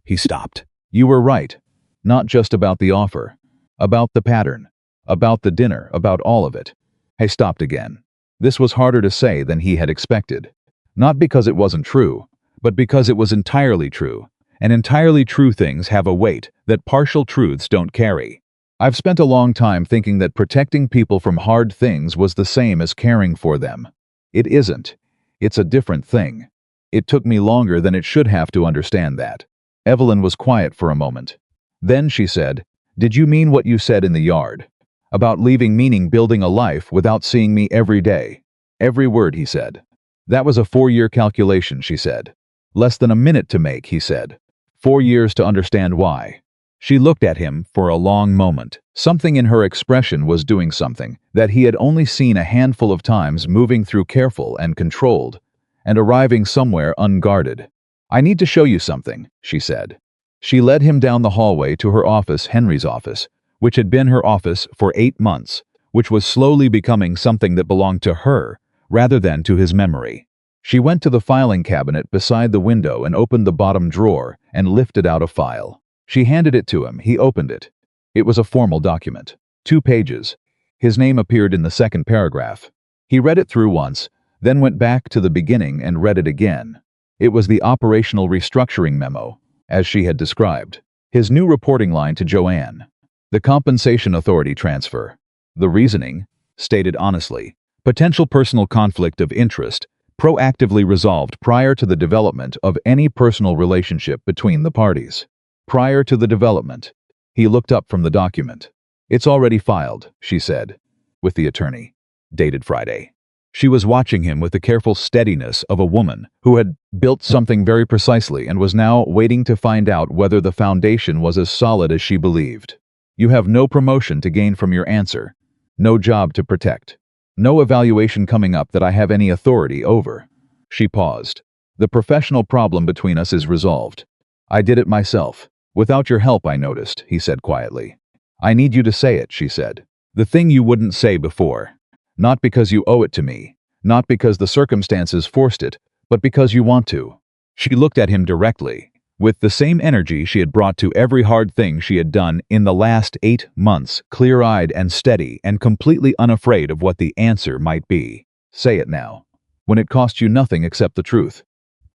He stopped. "You were right. Not just about the offer. About the pattern. About the dinner. About all of it." He stopped again. This was harder to say than he had expected. Not because it wasn't true, but because it was entirely true. And entirely true things have a weight that partial truths don't carry. "I've spent a long time thinking that protecting people from hard things was the same as caring for them. It isn't. It's a different thing. It took me longer than it should have to understand that." Evelyn was quiet for a moment. Then she said, "Did you mean what you said in the yard? About leaving, meaning building a life without seeing me every day?" "Every word," he said. "That was a 4-year calculation," she said. "Less than a minute to make," he said. 4 years to understand why." She looked at him for a long moment. Something in her expression was doing something that he had only seen a handful of times, moving through careful and controlled, and arriving somewhere unguarded. "I need to show you something," she said. She led him down the hallway to her office, Henry's office, which had been her office for 8 months, which was slowly becoming something that belonged to her rather than to his memory. She went to the filing cabinet beside the window and opened the bottom drawer and lifted out a file. She handed it to him. He opened it. It was a formal document. 2 pages. His name appeared in the second paragraph. He read it through once, then went back to the beginning and read it again. It was the operational restructuring memo, as she had described. His new reporting line to Joanne. The compensation authority transfer. The reasoning, stated honestly, potential personal conflict of interest, proactively resolved prior to the development of any personal relationship between the parties. Prior to the development. He looked up from the document. It's already filed, she said, with the attorney. Dated Friday. She was watching him with the careful steadiness of a woman who had built something very precisely and was now waiting to find out whether the foundation was as solid as she believed. You have no promotion to gain from your answer, no job to protect, no evaluation coming up that I have any authority over. She paused. The professional problem between us is resolved. I did it myself. Without your help, I noticed, he said quietly. I need you to say it, she said. The thing you wouldn't say before. Not because you owe it to me, not because the circumstances forced it, but because you want to. She looked at him directly, with the same energy she had brought to every hard thing she had done in the last 8 months, clear-eyed and steady and completely unafraid of what the answer might be. Say it now. When it cost you nothing except the truth.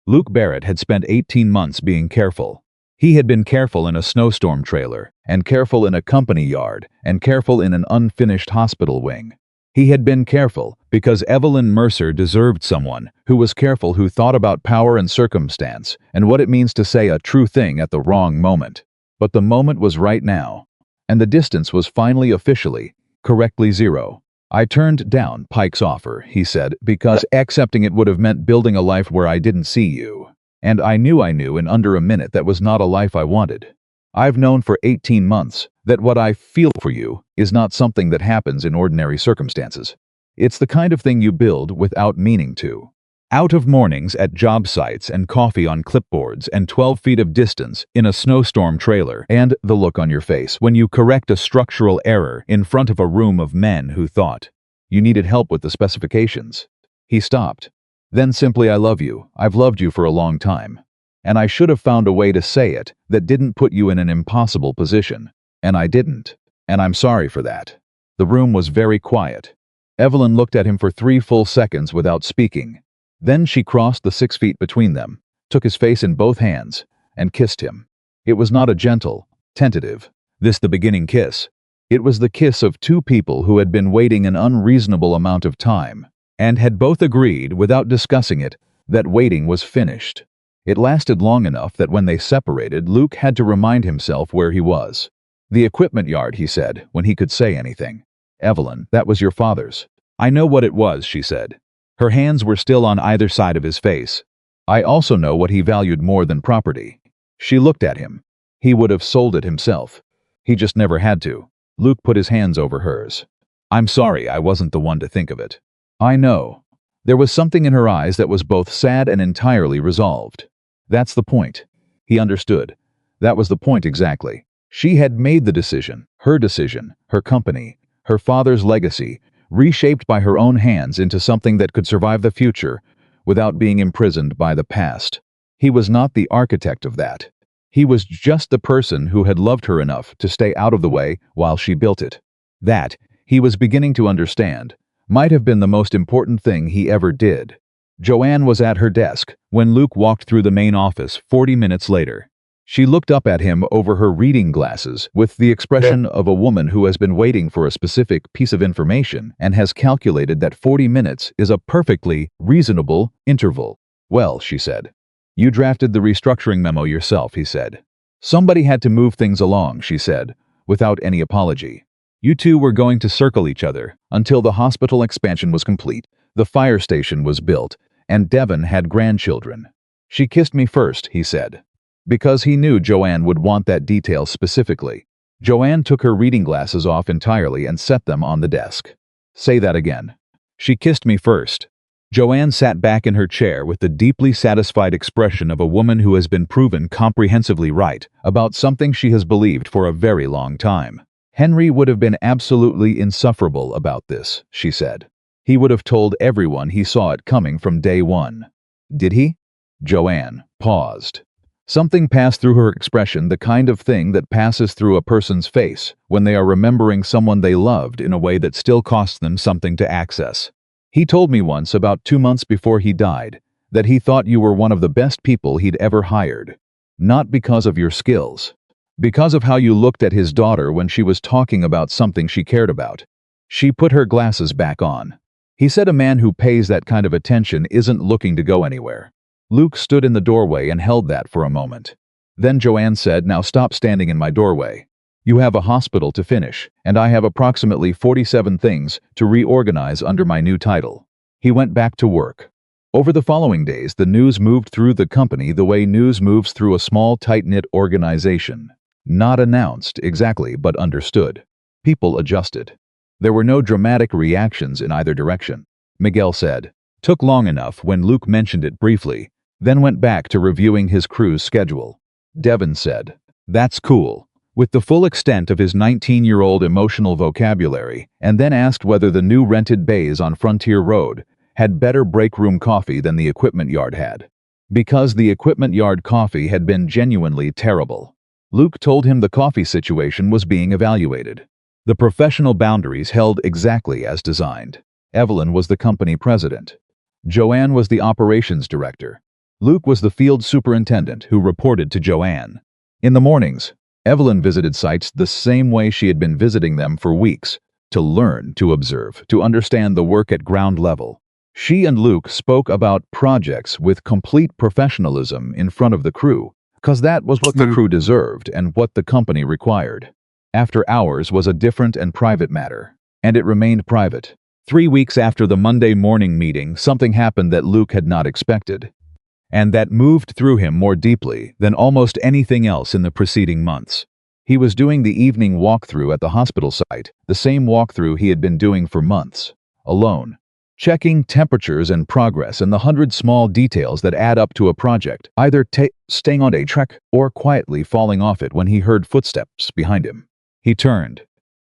Luke Barrett had spent 18 months being careful. He had been careful in a snowstorm trailer, and careful in a company yard, and careful in an unfinished hospital wing. He had been careful because Evelyn Mercer deserved someone who was careful, who thought about power and circumstance and what it means to say a true thing at the wrong moment. But the moment was right now, and the distance was finally officially, correctly zero. I turned down Pike's offer, he said, because accepting it would have meant building a life where I didn't see you. And I knew in under a minute that was not a life I wanted. I've known for 18 months that what I feel for you is not something that happens in ordinary circumstances. It's the kind of thing you build without meaning to. Out of mornings at job sites and coffee on clipboards and 12 feet of distance in a snowstorm trailer, and the look on your face when you correct a structural error in front of a room of men who thought you needed help with the specifications. He stopped. Then simply, I love you. I've loved you for a long time. And I should have found a way to say it that didn't put you in an impossible position. And I didn't. And I'm sorry for that. The room was very quiet. Evelyn looked at him for 3 full seconds without speaking. Then she crossed the 6 feet between them, took his face in both hands, and kissed him. It was not a gentle, tentative, the beginning kiss. It was the kiss of 2 people who had been waiting an unreasonable amount of time, and had both agreed, without discussing it, that waiting was finished. It lasted long enough that when they separated, Luke had to remind himself where he was. The equipment yard, he said, when he could say anything. Evelyn, that was your father's. I know what it was, she said. Her hands were still on either side of his face. I also know what he valued more than property. She looked at him. He would have sold it himself. He just never had to. Luke put his hands over hers. I'm sorry, I wasn't the one to think of it. I know. There was something in her eyes that was both sad and entirely resolved. That's the point. He understood. That was the point exactly. She had made the decision, her company, her father's legacy, reshaped by her own hands into something that could survive the future without being imprisoned by the past. He was not the architect of that. He was just the person who had loved her enough to stay out of the way while she built it. That, he was beginning to understand, might have been the most important thing he ever did. Joanne was at her desk when Luke walked through the main office 40 minutes later. She looked up at him over her reading glasses with the expression of a woman who has been waiting for a specific piece of information and has calculated that 40 minutes is a perfectly reasonable interval. Well, she said. You drafted the restructuring memo yourself, he said. Somebody had to move things along, she said, without any apology. You two were going to circle each other until the hospital expansion was complete, the fire station was built, and Devon had grandchildren. She kissed me first, he said. Because he knew Joanne would want that detail specifically. Joanne took her reading glasses off entirely and set them on the desk. Say that again. She kissed me first. Joanne sat back in her chair with the deeply satisfied expression of a woman who has been proven comprehensively right about something she has believed for a very long time. Henry would have been absolutely insufferable about this, she said. He would have told everyone he saw it coming from day one. Did he? Joanne paused. Something passed through her expression, the kind of thing that passes through a person's face when they are remembering someone they loved in a way that still costs them something to access. He told me once, about 2 months before he died, that he thought you were one of the best people he'd ever hired. Not because of your skills. Because of how you looked at his daughter when she was talking about something she cared about. She put her glasses back on. He said a man who pays that kind of attention isn't looking to go anywhere. Luke stood in the doorway and held that for a moment. Then Joanne said, "Now stop standing in my doorway. You have a hospital to finish, and I have approximately 47 things to reorganize under my new title." He went back to work. Over the following days, the news moved through the company the way news moves through a small, tight-knit organization. Not announced exactly, but understood. People adjusted. There were no dramatic reactions in either direction. Miguel said, "Took long enough," when Luke mentioned it briefly, then went back to reviewing his crew's schedule. Devon said, "That's cool," with the full extent of his 19-year-old emotional vocabulary, and then asked whether the new rented bays on Frontier Road had better break room coffee than the equipment yard had. Because the equipment yard coffee had been genuinely terrible. Luke told him the coffee situation was being evaluated. The professional boundaries held exactly as designed. Evelyn was the company president. Joanne was the operations director. Luke was the field superintendent who reported to Joanne. In the mornings, Evelyn visited sites the same way she had been visiting them for weeks, to learn, to observe, to understand the work at ground level. She and Luke spoke about projects with complete professionalism in front of the crew, because that was what the crew deserved and what the company required. After hours was a different and private matter, and it remained private. 3 weeks after the Monday morning meeting, something happened that Luke had not expected, and that moved through him more deeply than almost anything else in the preceding months. He was doing the evening walkthrough at the hospital site, the same walkthrough he had been doing for months, alone, checking temperatures and progress and the 100 small details that add up to a project, either staying on a track or quietly falling off it when he heard footsteps behind him. He turned.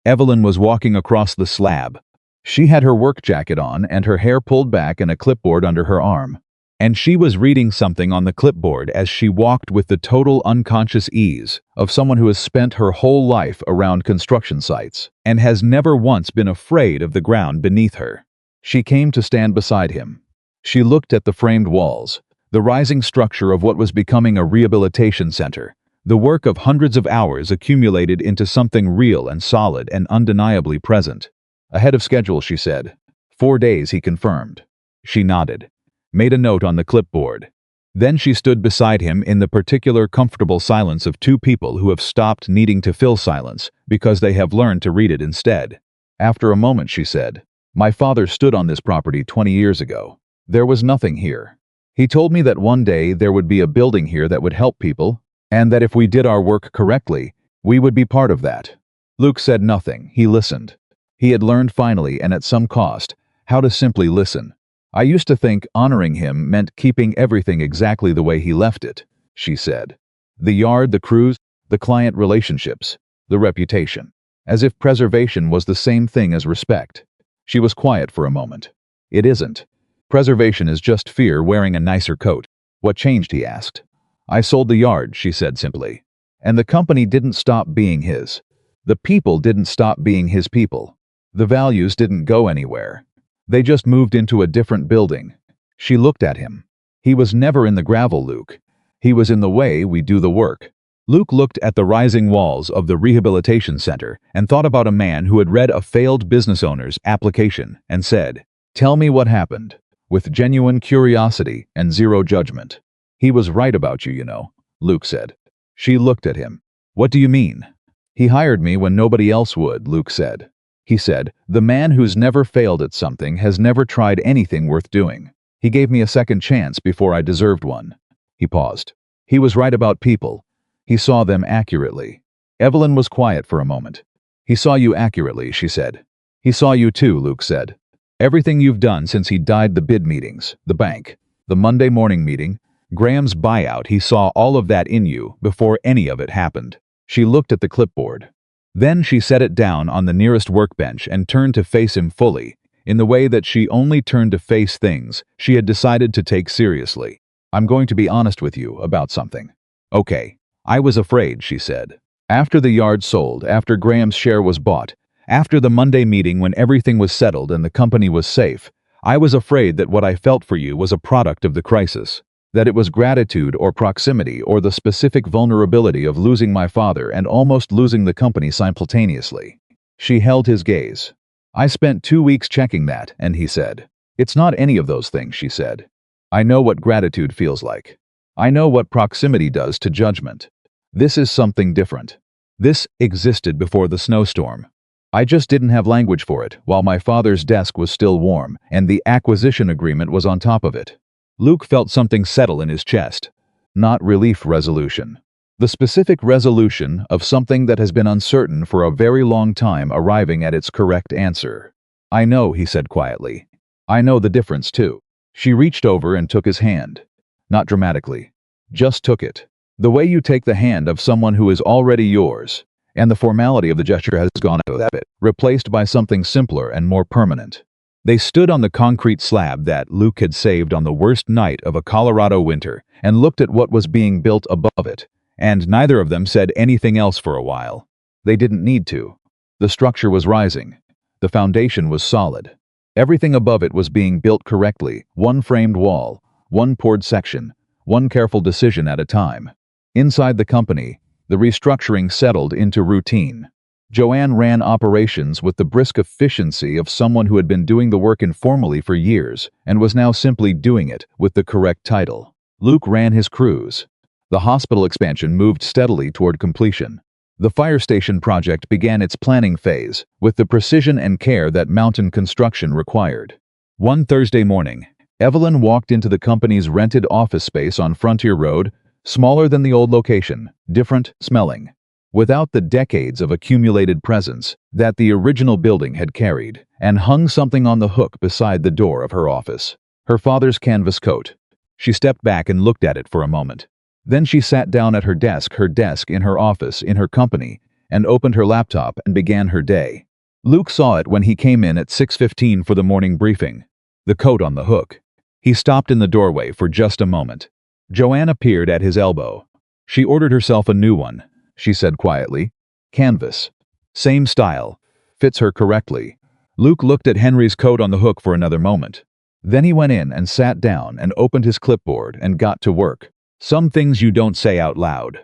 Evelyn was walking across the slab. She had her work jacket on and her hair pulled back and a clipboard under her arm. And she was reading something on the clipboard as she walked with the total unconscious ease of someone who has spent her whole life around construction sites and has never once been afraid of the ground beneath her. She came to stand beside him. She looked at the framed walls, the rising structure of what was becoming a rehabilitation center, the work of hundreds of hours accumulated into something real and solid and undeniably present. "Ahead of schedule," she said. 4 days, he confirmed. She nodded, made a note on the clipboard. Then she stood beside him in the particular comfortable silence of two people who have stopped needing to fill silence because they have learned to read it instead. After a moment, she said, "My father stood on this property 20 years ago. There was nothing here. He told me that one day there would be a building here that would help people, and that if we did our work correctly, we would be part of that." Luke said nothing. He listened. He had learned finally, and at some cost, how to simply listen. "I used to think honoring him meant keeping everything exactly the way he left it," she said. "The yard, the crews, the client relationships, the reputation. As if preservation was the same thing as respect." She was quiet for a moment. "It isn't. Preservation is just fear wearing a nicer coat." "What changed?" he asked. "I sold the yard," she said simply. "And the company didn't stop being his. The people didn't stop being his people. The values didn't go anywhere. They just moved into a different building." She looked at him. "He was never in the gravel, Luke. He was in the way we do the work." Luke looked at the rising walls of the rehabilitation center and thought about a man who had read a failed business owner's application and said, "Tell me what happened," with genuine curiosity and zero judgment. "He was right about you, you know," Luke said. She looked at him. "What do you mean?" "He hired me when nobody else would," Luke said. He said, "The man who's never failed at something has never tried anything worth doing. He gave me a second chance before I deserved one." He paused. "He was right about people. He saw them accurately." Evelyn was quiet for a moment. "He saw you accurately," she said. "He saw you too," Luke said. "Everything you've done since he died, the bid meetings, the bank, the Monday morning meeting, Graham's buyout, he saw all of that in you before any of it happened." She looked at the clipboard. Then she set it down on the nearest workbench and turned to face him fully, in the way that she only turned to face things she had decided to take seriously. "I'm going to be honest with you about something." Okay. I was afraid, she said. After the yard sold, after Graham's share was bought, after the Monday meeting when everything was settled and the company was safe, I was afraid that what I felt for you was a product of the crisis, that it was gratitude or proximity or the specific vulnerability of losing my father and almost losing the company simultaneously. She held his gaze. I spent 2 weeks checking that, and he said, "It's not any of those things," she said. "I know what gratitude feels like. I know what proximity does to judgment. This is something different. This existed before the snowstorm. I just didn't have language for it while my father's desk was still warm and the acquisition agreement was on top of it." Luke felt something settle in his chest. Not relief, resolution. The specific resolution of something that has been uncertain for a very long time arriving at its correct answer. "I know," he said quietly. "I know the difference too." She reached over and took his hand. Not dramatically. Just took it. The way you take the hand of someone who is already yours, and the formality of the gesture has gone out of that, replaced by something simpler and more permanent. They stood on the concrete slab that Luke had saved on the worst night of a Colorado winter and looked at what was being built above it, and neither of them said anything else for a while. They didn't need to. The structure was rising. The foundation was solid. Everything above it was being built correctly, one framed wall, one poured section, one careful decision at a time. Inside the company, the restructuring settled into routine. Joanne ran operations with the brisk efficiency of someone who had been doing the work informally for years and was now simply doing it with the correct title. Luke ran his crews. The hospital expansion moved steadily toward completion. The fire station project began its planning phase with the precision and care that mountain construction required. One Thursday morning, Evelyn walked into the company's rented office space on Frontier Road, smaller than the old location, different smelling, without the decades of accumulated presence that the original building had carried, and hung something on the hook beside the door of her office. Her father's canvas coat. She stepped back and looked at it for a moment. Then she sat down at her desk in her office, in her company, and opened her laptop and began her day. Luke saw it when he came in at 6:15 for the morning briefing. The coat on the hook. He stopped in the doorway for just a moment. Joanne appeared at his elbow. She ordered herself a new one, she said quietly. Canvas. Same style. Fits her correctly. Luke looked at Henry's coat on the hook for another moment. Then he went in and sat down and opened his clipboard and got to work. Some things you don't say out loud.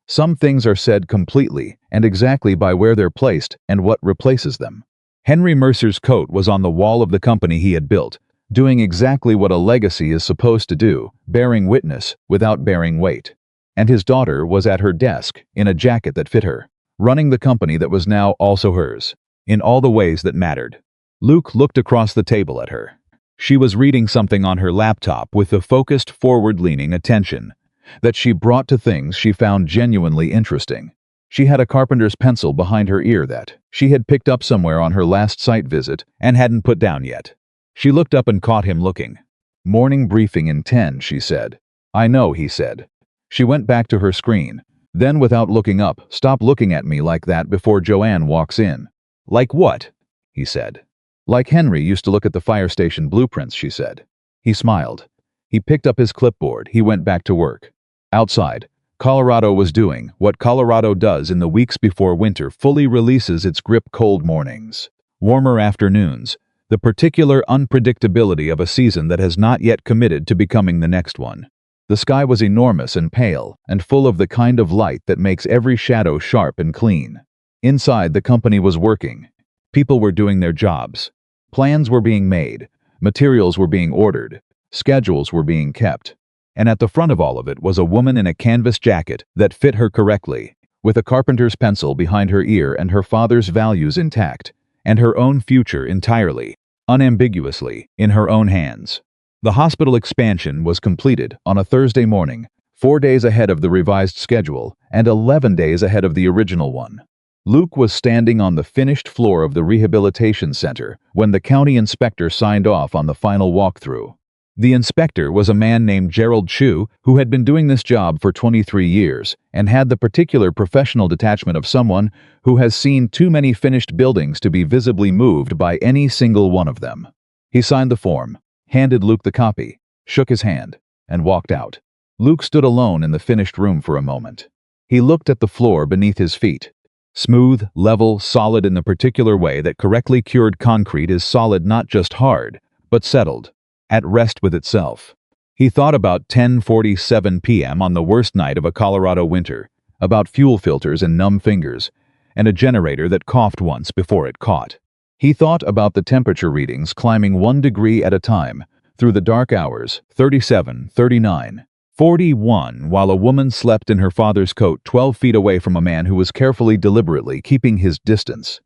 Some things are said completely and exactly by where they're placed and what replaces them. Henry Mercer's coat was on the wall of the company he had built, doing exactly what a legacy is supposed to do, bearing witness without bearing weight. And his daughter was at her desk, in a jacket that fit her, running the company that was now also hers, in all the ways that mattered. Luke looked across the table at her. She was reading something on her laptop with the focused, forward-leaning attention that she brought to things she found genuinely interesting. She had a carpenter's pencil behind her ear that she had picked up somewhere on her last site visit and hadn't put down yet. She looked up and caught him looking. "Morning briefing in 10, she said. "I know," he said. She went back to her screen. Then, without looking up, "Stop looking at me like that before Joanne walks in." "Like what?" he said. "Like Henry used to look at the fire station blueprints," she said. He smiled. He picked up his clipboard. He went back to work. Outside, Colorado was doing what Colorado does in the weeks before winter fully releases its grip: cold mornings, warmer afternoons, the particular unpredictability of a season that has not yet committed to becoming the next one. The sky was enormous and pale, and full of the kind of light that makes every shadow sharp and clean. Inside, the company was working. People were doing their jobs. Plans were being made. Materials were being ordered. Schedules were being kept. And at the front of all of it was a woman in a canvas jacket that fit her correctly, with a carpenter's pencil behind her ear and her father's values intact, and her own future entirely, unambiguously, in her own hands. The hospital expansion was completed on a Thursday morning, 4 days ahead of the revised schedule and 11 days ahead of the original one. Luke was standing on the finished floor of the rehabilitation center when the county inspector signed off on the final walkthrough. The inspector was a man named Gerald Chu, who had been doing this job for 23 years and had the particular professional detachment of someone who has seen too many finished buildings to be visibly moved by any single one of them. He signed the form, handed Luke the copy, shook his hand, and walked out. Luke stood alone in the finished room for a moment. He looked at the floor beneath his feet. Smooth, level, solid in the particular way that correctly cured concrete is solid, not just hard, but settled, at rest with itself. He thought about 10:47 p.m. on the worst night of a Colorado winter, about fuel filters and numb fingers, and a generator that coughed once before it caught. He thought about the temperature readings climbing 1 degree at a time, through the dark hours, 37, 39, 41, while a woman slept in her father's coat 12 feet away from a man who was carefully, deliberately keeping his distance.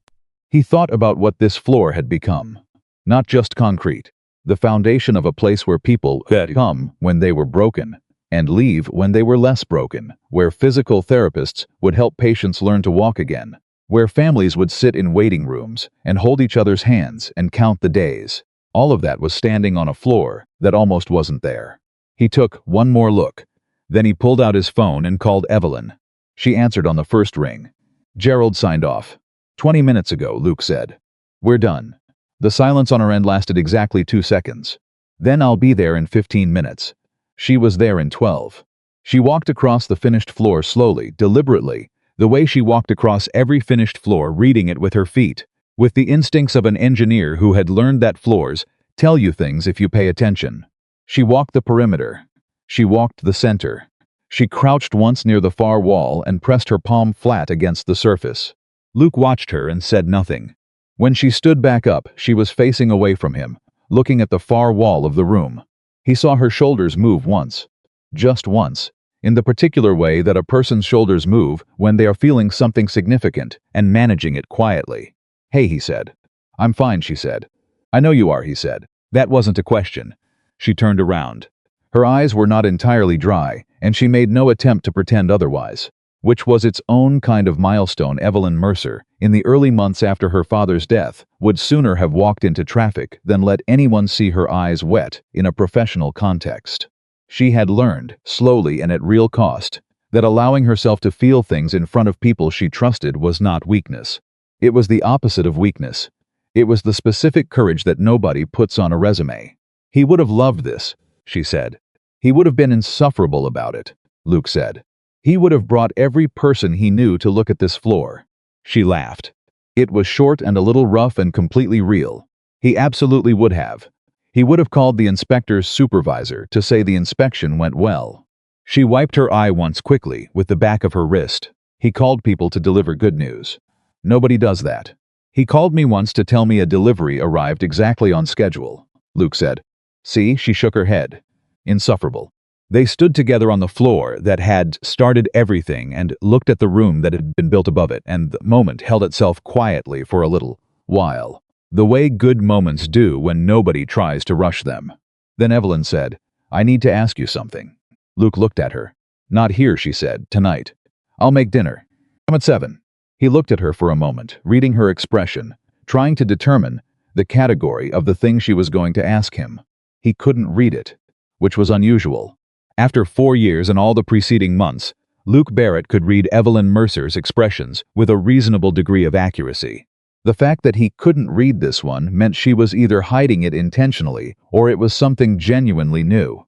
He thought about what this floor had become. Not just concrete, the foundation of a place where people could come when they were broken, and leave when they were less broken, where physical therapists would help patients learn to walk again, where families would sit in waiting rooms and hold each other's hands and count the days. All of that was standing on a floor that almost wasn't there. He took one more look. Then he pulled out his phone and called Evelyn. She answered on the first ring. Gerald signed off. 20 minutes ago, Luke said. We're done. The silence on her end lasted exactly 2 seconds. Then I'll be there in 15 minutes. She was there in 12. She walked across the finished floor slowly, deliberately, the way she walked across every finished floor, reading it with her feet, with the instincts of an engineer who had learned that floors tell you things if you pay attention. She walked the perimeter. She walked the center. She crouched once near the far wall and pressed her palm flat against the surface. Luke watched her and said nothing. When she stood back up, she was facing away from him, looking at the far wall of the room. He saw her shoulders move once. Just once. In the particular way that a person's shoulders move when they are feeling something significant and managing it quietly. Hey, he said. I'm fine, she said. I know you are, he said. That wasn't a question. She turned around. Her eyes were not entirely dry, and she made no attempt to pretend otherwise, which was its own kind of milestone. Evelyn Mercer, in the early months after her father's death, would sooner have walked into traffic than let anyone see her eyes wet in a professional context. She had learned, slowly and at real cost, that allowing herself to feel things in front of people she trusted was not weakness. It was the opposite of weakness. It was the specific courage that nobody puts on a resume. He would have loved this, she said. He would have been insufferable about it, Luke said. He would have brought every person he knew to look at this floor. She laughed. It was short and a little rough and completely real. He absolutely would have. He would have called the inspector's supervisor to say the inspection went well. She wiped her eye once quickly with the back of her wrist. He called people to deliver good news. Nobody does that. He called me once to tell me a delivery arrived exactly on schedule, Luke said. See, she shook her head. Insufferable. They stood together on the floor that had started everything and looked at the room that had been built above it, and the moment held itself quietly for a little while, the way good moments do when nobody tries to rush them. Then Evelyn said, I need to ask you something. Luke looked at her. Not here, she said, tonight. I'll make dinner. I'm at 7. He looked at her for a moment, reading her expression, trying to determine the category of the thing she was going to ask him. He couldn't read it, which was unusual. After 4 years and all the preceding months, Luke Barrett could read Evelyn Mercer's expressions with a reasonable degree of accuracy. The fact that he couldn't read this one meant she was either hiding it intentionally or it was something genuinely new.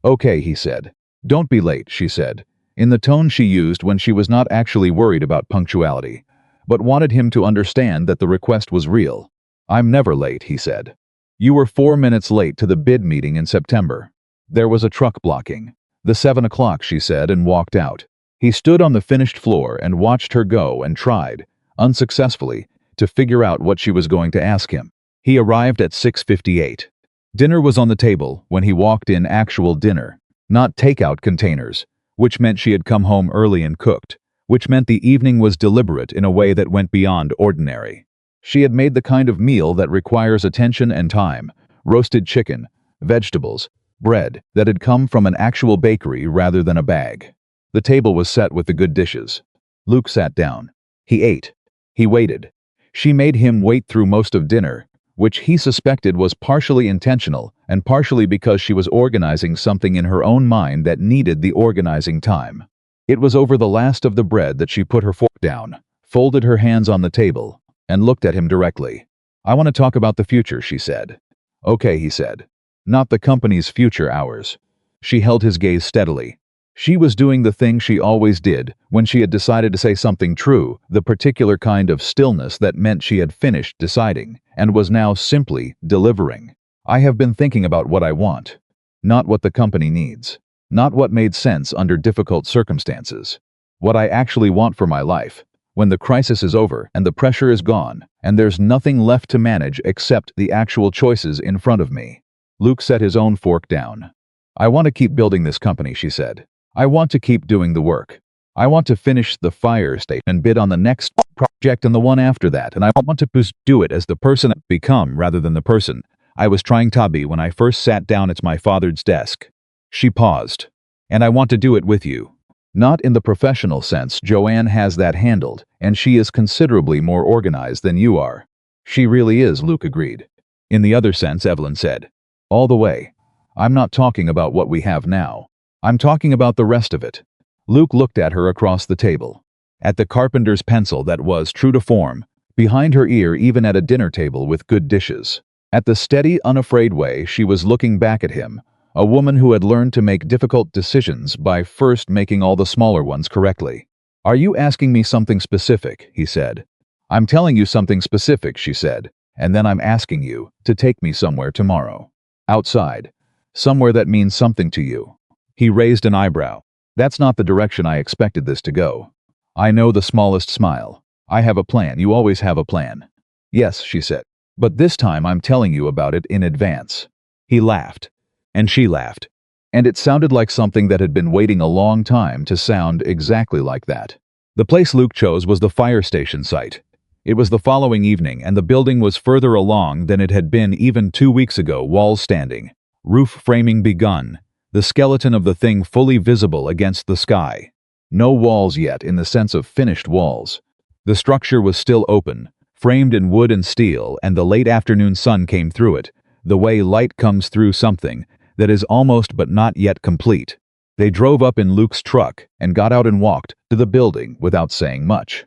Okay, he said. Don't be late, she said, in the tone she used when she was not actually worried about punctuality, but wanted him to understand that the request was real. I'm never late, he said. You were 4 minutes late to the bid meeting in September. There was a truck blocking. The 7 o'clock, she said, and walked out. He stood on the finished floor and watched her go and tried, unsuccessfully, to figure out what she was going to ask him. He arrived at 6:58. Dinner was on the table when he walked in, actual dinner, not takeout containers, which meant she had come home early and cooked, which meant the evening was deliberate in a way that went beyond ordinary. She had made the kind of meal that requires attention and time, roasted chicken, vegetables, bread that had come from an actual bakery rather than a bag. The table was set with the good dishes. Luke sat down. He ate. He waited. She made him wait through most of dinner, which he suspected was partially intentional and partially because she was organizing something in her own mind that needed the organizing time. It was over the last of the bread that she put her fork down, folded her hands on the table, and looked at him directly. I want to talk about the future, she said. Okay, he said. Not the company's future, ours. She held his gaze steadily. She was doing the thing she always did when she had decided to say something true, the particular kind of stillness that meant she had finished deciding, and was now simply delivering. I have been thinking about what I want. Not what the company needs. Not what made sense under difficult circumstances. What I actually want for my life. When the crisis is over and the pressure is gone, and there's nothing left to manage except the actual choices in front of me. Luke set his own fork down. I want to keep building this company, she said. I want to keep doing the work. I want to finish the fire station and bid on the next project and the one after that, and I want to do it as the person I've become rather than the person I was trying to be when I first sat down at my father's desk. She paused. And I want to do it with you. Not in the professional sense, Joanne has that handled, and she is considerably more organized than you are. She really is, Luke agreed. In the other sense, Evelyn said. All the way. I'm not talking about what we have now. I'm talking about the rest of it. Luke looked at her across the table. At the carpenter's pencil that was true to form, behind her ear even at a dinner table with good dishes. At the steady, unafraid way she was looking back at him, a woman who had learned to make difficult decisions by first making all the smaller ones correctly. Are you asking me something specific? He said. I'm telling you something specific, she said, and then I'm asking you to take me somewhere tomorrow. Outside. Somewhere that means something to you. He raised an eyebrow. That's not the direction I expected this to go. I know the smallest smile. I have a plan. You always have a plan. Yes, she said. But this time I'm telling you about it in advance. He laughed. And she laughed. And it sounded like something that had been waiting a long time to sound exactly like that. The place Luke chose was the fire station site. It was the following evening, and the building was further along than it had been even 2 weeks ago, walls standing, roof framing begun, the skeleton of the thing fully visible against the sky. No walls yet in the sense of finished walls. The structure was still open, framed in wood and steel, and the late afternoon sun came through it, the way light comes through something that is almost but not yet complete. They drove up in Luke's truck and got out and walked to the building without saying much.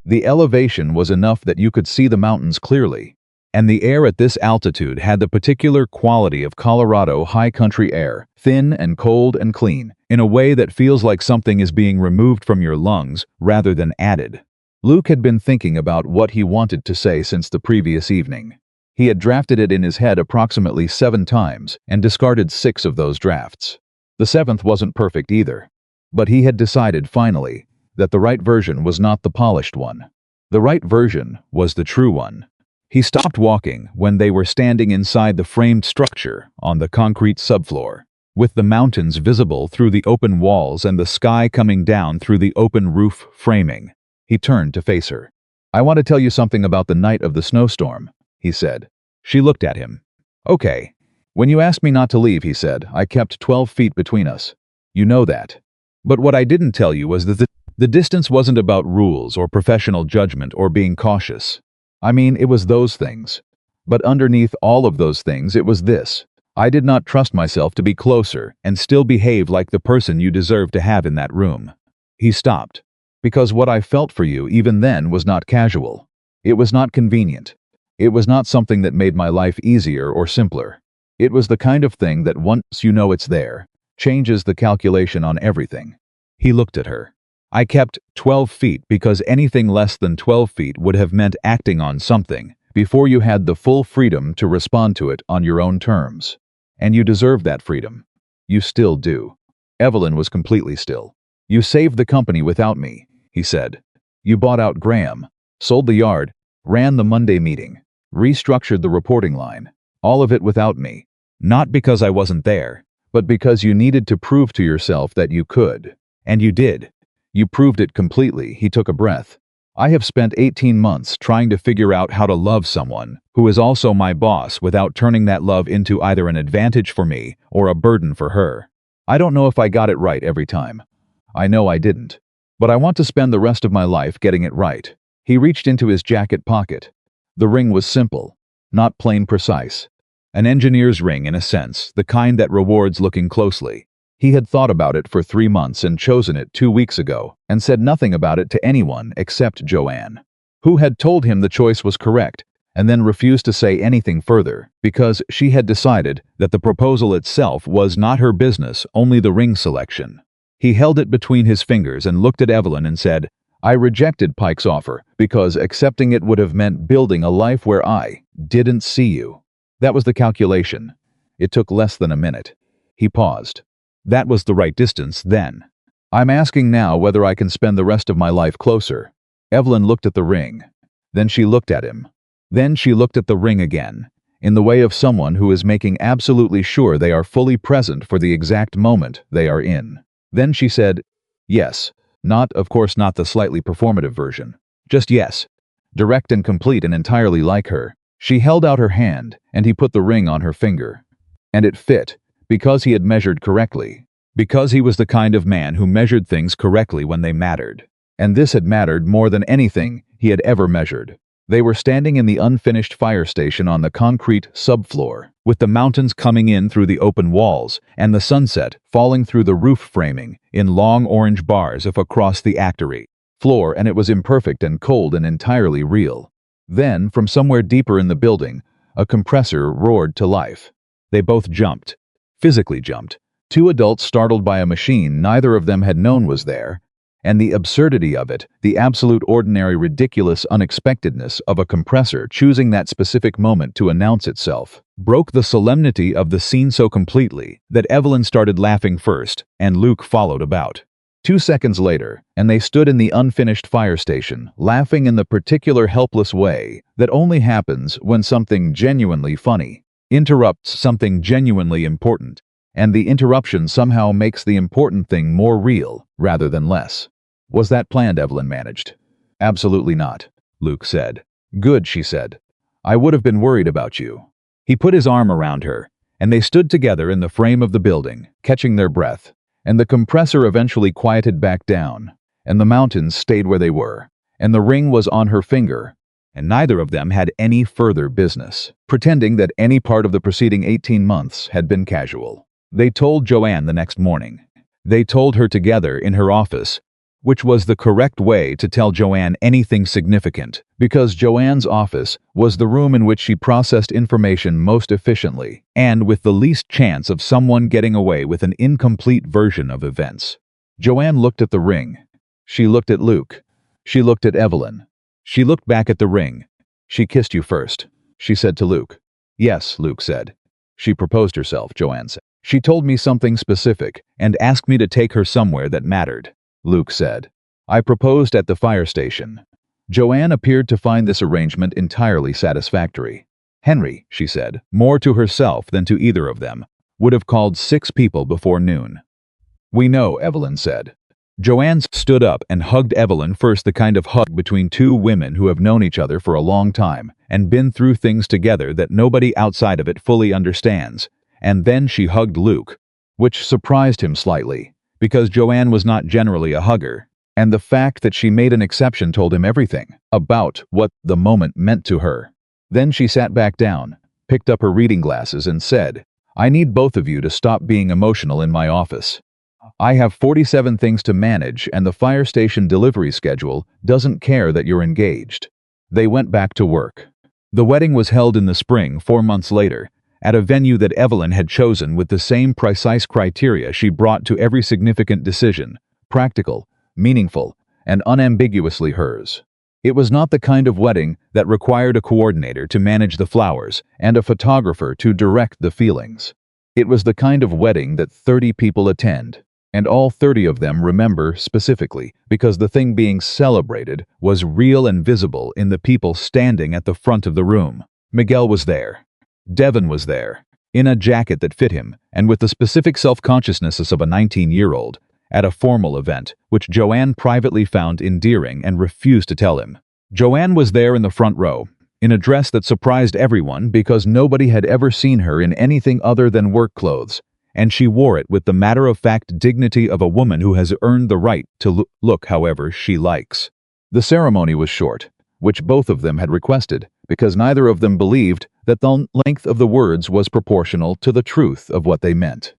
The elevation was enough that you could see the mountains clearly, and the air at this altitude had the particular quality of Colorado high country air, thin and cold and clean, in a way that feels like something is being removed from your lungs rather than added. Luke had been thinking about what he wanted to say since the previous evening. He had drafted it in his head approximately 7 times and discarded 6 of those drafts. The 7th wasn't perfect either. But he had decided finally that the right version was not the polished one. The right version was the true one. He stopped walking when they were standing inside the framed structure on the concrete subfloor, with the mountains visible through the open walls and the sky coming down through the open roof framing. He turned to face her. I want to tell you something about the night of the snowstorm, he said. She looked at him. Okay. When you asked me not to leave, he said, I kept 12 feet between us. You know that. But what I didn't tell you was that the distance wasn't about rules or professional judgment or being cautious. I mean, it was those things. But underneath all of those things, it was this. I did not trust myself to be closer and still behave like the person you deserve to have in that room. He stopped. Because what I felt for you even then was not casual. It was not convenient. It was not something that made my life easier or simpler. It was the kind of thing that once you know it's there, changes the calculation on everything. He looked at her. I kept 12 feet because anything less than 12 feet would have meant acting on something before you had the full freedom to respond to it on your own terms. And you deserve that freedom. You still do. Evelyn was completely still. You saved the company without me, he said. You bought out Graham, sold the yard, ran the Monday meeting, restructured the reporting line, all of it without me. Not because I wasn't there, but because you needed to prove to yourself that you could. And you did. You proved it completely. He took a breath. I have spent 18 months trying to figure out how to love someone who is also my boss without turning that love into either an advantage for me or a burden for her. I don't know if I got it right every time. I know I didn't. But I want to spend the rest of my life getting it right. He reached into his jacket pocket. The ring was simple, not plain precise. An engineer's ring in a sense, the kind that rewards looking closely. He had thought about it for 3 months and chosen it 2 weeks ago, and said nothing about it to anyone except Joanne, who had told him the choice was correct, and then refused to say anything further because she had decided that the proposal itself was not her business, only the ring selection. He held it between his fingers and looked at Evelyn and said, "I rejected Pike's offer because accepting it would have meant building a life where I didn't see you." That was the calculation. It took less than a minute. He paused. That was the right distance then. "I'm asking now whether I can spend the rest of my life closer." Evelyn looked at the ring. Then she looked at him. Then she looked at the ring again, in the way of someone who is making absolutely sure they are fully present for the exact moment they are in. Then she said, "Yes." Not, of course, not the slightly performative version. Just yes. Direct and complete and entirely like her. She held out her hand, and he put the ring on her finger. And it fit, because he had measured correctly. Because he was the kind of man who measured things correctly when they mattered. And this had mattered more than anything he had ever measured. They were standing in the unfinished fire station on the concrete subfloor, with the mountains coming in through the open walls and the sunset falling through the roof framing in long orange bars across the actory floor, and it was imperfect and cold and entirely real. Then, from somewhere deeper in the building, a compressor roared to life. They both jumped. Physically jumped. Two adults startled by a machine neither of them had known was there, and the absurdity of it, the absolute ordinary ridiculous unexpectedness of a compressor choosing that specific moment to announce itself, broke the solemnity of the scene so completely that Evelyn started laughing first, and Luke followed about. 2 seconds later, and they stood in the unfinished fire station, laughing in the particular helpless way that only happens when something genuinely funny interrupts something genuinely important, and the interruption somehow makes the important thing more real rather than less. "Was that planned?" Evelyn managed. "Absolutely not," Luke said. "Good," she said. "I would have been worried about you." He put his arm around her, and they stood together in the frame of the building, catching their breath, and the compressor eventually quieted back down, and the mountains stayed where they were, and the ring was on her finger, and neither of them had any further business pretending that any part of the preceding 18 months had been casual. They told Joanne the next morning. They told her together in her office, which was the correct way to tell Joanne anything significant, because Joanne's office was the room in which she processed information most efficiently, and with the least chance of someone getting away with an incomplete version of events. Joanne looked at the ring. She looked at Luke. She looked at Evelyn. She looked back at the ring. "She kissed you first," she said to Luke. "Yes," Luke said. "She proposed herself," Joanne said. "She told me something specific and asked me to take her somewhere that mattered," Luke said. "I proposed at the fire station." Joanne appeared to find this arrangement entirely satisfactory. "Henry," she said, more to herself than to either of them, "would have called 6 people before noon." "We know," Evelyn said. Joanne stood up and hugged Evelyn first, the kind of hug between two women who have known each other for a long time and been through things together that nobody outside of it fully understands, and then she hugged Luke, which surprised him slightly, because Joanne was not generally a hugger, and the fact that she made an exception told him everything about what the moment meant to her. Then she sat back down, picked up her reading glasses and said, "I need both of you to stop being emotional in my office. I have 47 things to manage, and the fire station delivery schedule doesn't care that you're engaged." They went back to work. The wedding was held in the spring 4 months later, at a venue that Evelyn had chosen with the same precise criteria she brought to every significant decision: practical, meaningful, and unambiguously hers. It was not the kind of wedding that required a coordinator to manage the flowers and a photographer to direct the feelings. It was the kind of wedding that 30 people attend, and all 30 of them remember specifically, because the thing being celebrated was real and visible in the people standing at the front of the room. Miguel was there. Devon was there, in a jacket that fit him, and with the specific self-consciousness of a 19-year-old, at a formal event, which Joanne privately found endearing and refused to tell him. Joanne was there in the front row, in a dress that surprised everyone because nobody had ever seen her in anything other than work clothes, and she wore it with the matter-of-fact dignity of a woman who has earned the right to look however she likes. The ceremony was short, which both of them had requested, because neither of them believed that the length of the words was proportional to the truth of what they meant.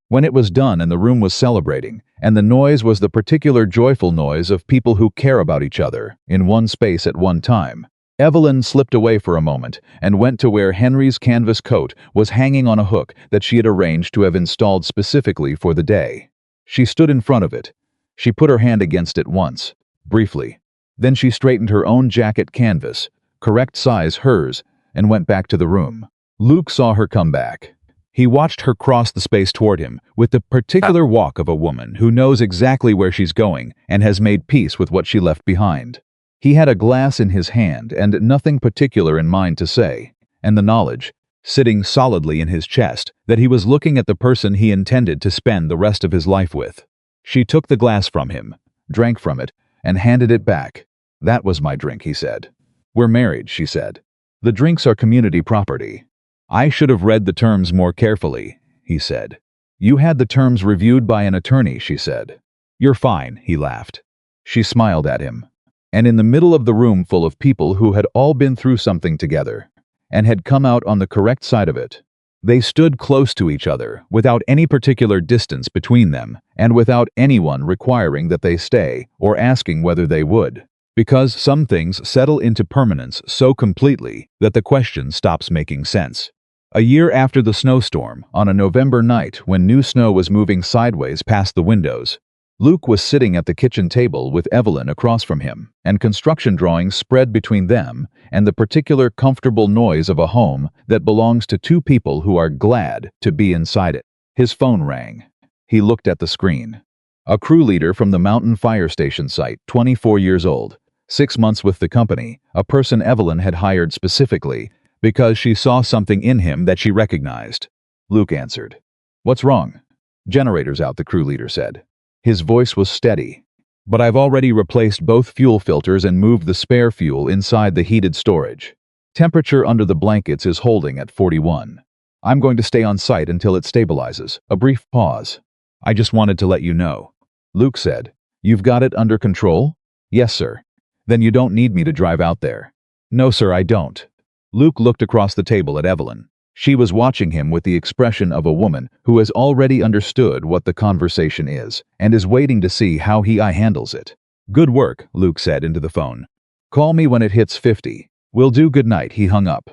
When it was done and the room was celebrating, and the noise was the particular joyful noise of people who care about each other in one space at one time, Evelyn slipped away for a moment and went to where Henry's canvas coat was hanging on a hook that she had arranged to have installed specifically for the day. She stood in front of it. She put her hand against it once, briefly. Then she straightened her own jacket canvas, correct size hers, and went back to the room. Luke saw her come back. He watched her cross the space toward him with the particular walk of a woman who knows exactly where she's going and has made peace with what she left behind. He had a glass in his hand and nothing particular in mind to say, and the knowledge, sitting solidly in his chest, that he was looking at the person he intended to spend the rest of his life with. She took the glass from him, drank from it, and handed it back. "That was my drink," he said. "We're married," she said. "The drinks are community property." "I should have read the terms more carefully," he said. "You had the terms reviewed by an attorney," she said. "You're fine," he laughed. She smiled at him. And in the middle of the room full of people who had all been through something together, and had come out on the correct side of it, they stood close to each other, without any particular distance between them, and without anyone requiring that they stay, or asking whether they would. Because some things settle into permanence so completely that the question stops making sense. A year after the snowstorm, on a November night when new snow was moving sideways past the windows, Luke was sitting at the kitchen table with Evelyn across from him, and construction drawings spread between them and the particular comfortable noise of a home that belongs to two people who are glad to be inside it. His phone rang. He looked at the screen. A crew leader from the mountain fire station site, 24 years old, 6 months with the company, a person Evelyn had hired specifically because she saw something in him that she recognized. Luke answered. "What's wrong?" "Generator's out," the crew leader said. His voice was steady. "But I've already replaced both fuel filters and moved the spare fuel inside the heated storage. Temperature under the blankets is holding at 41. I'm going to stay on site until it stabilizes." A brief pause. "I just wanted to let you know." Luke said. "You've got it under control?" "Yes, sir." "Then you don't need me to drive out there." "No, sir, I don't." Luke looked across the table at Evelyn. She was watching him with the expression of a woman who has already understood what the conversation is and is waiting to see how he handles it. "Good work," Luke said into the phone. "Call me when it hits 50. Will do. Good night." He hung up.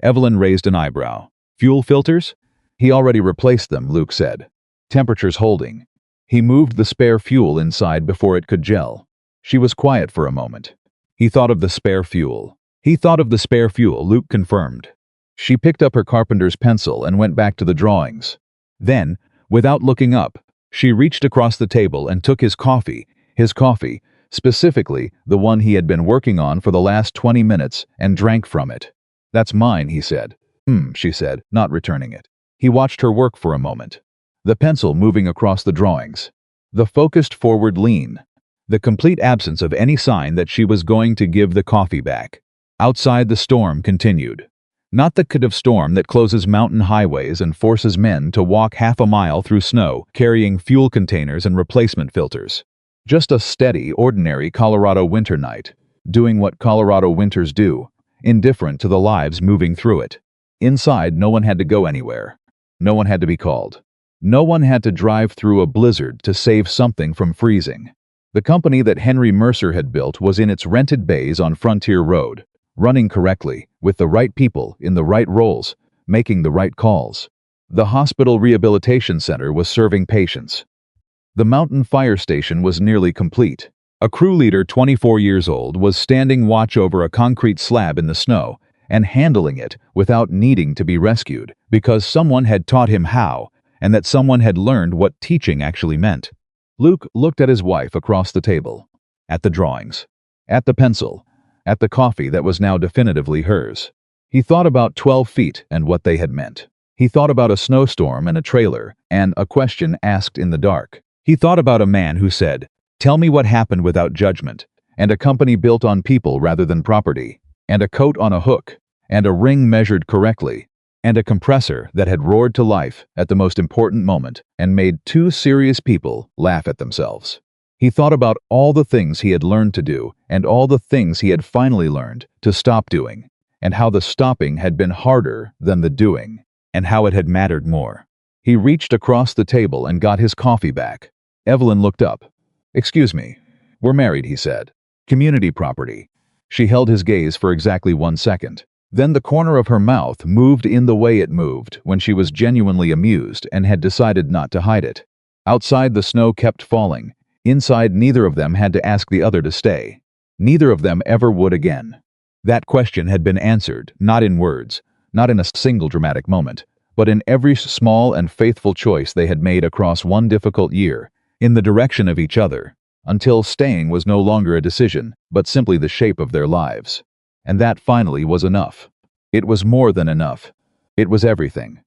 Evelyn raised an eyebrow. "Fuel filters?" "He already replaced them," Luke said. "Temperature's holding." He moved the spare fuel inside before it could gel. She was quiet for a moment. He thought of the spare fuel. Luke confirmed. She picked up her carpenter's pencil and went back to the drawings. Then, without looking up, she reached across the table and took his coffee, specifically the one he had been working on for the last 20 minutes, and drank from it. "That's mine," he said. She said, not returning it. He watched her work for a moment. The pencil moving across the drawings. The focused forward lean. The complete absence of any sign that she was going to give the coffee back. Outside, the storm continued. Not the kind of storm that closes mountain highways and forces men to walk half a mile through snow carrying fuel containers and replacement filters. Just a steady, ordinary Colorado winter night, doing what Colorado winters do, indifferent to the lives moving through it. Inside, no one had to go anywhere. No one had to be called. No one had to drive through a blizzard to save something from freezing. The company that Henry Mercer had built was in its rented bays on Frontier Road, running correctly, with the right people in the right roles, making the right calls. The hospital rehabilitation center was serving patients. The mountain fire station was nearly complete. A crew leader, 24 years old, was standing watch over a concrete slab in the snow and handling it without needing to be rescued because someone had taught him how, and that someone had learned what teaching actually meant. Luke looked at his wife across the table, at the drawings, at the pencil, at the coffee that was now definitively hers. He thought about 12 feet and what they had meant. He thought about a snowstorm and a trailer and a question asked in the dark. He thought about a man who said, "Tell me what happened without judgment," and a company built on people rather than property, and a coat on a hook, and a ring measured correctly, and a compressor that had roared to life at the most important moment and made two serious people laugh at themselves. He thought about all the things he had learned to do and all the things he had finally learned to stop doing, and how the stopping had been harder than the doing, and how it had mattered more. He reached across the table and got his coffee back. Evelyn looked up. "Excuse me. We're married," he said. "Community property." She held his gaze for exactly 1 second. Then the corner of her mouth moved in the way it moved when she was genuinely amused and had decided not to hide it. Outside, the snow kept falling. Inside, neither of them had to ask the other to stay. Neither of them ever would again. That question had been answered, not in words, not in a single dramatic moment, but in every small and faithful choice they had made across one difficult year, in the direction of each other, until staying was no longer a decision, but simply the shape of their lives. And that finally was enough. It was more than enough. It was everything.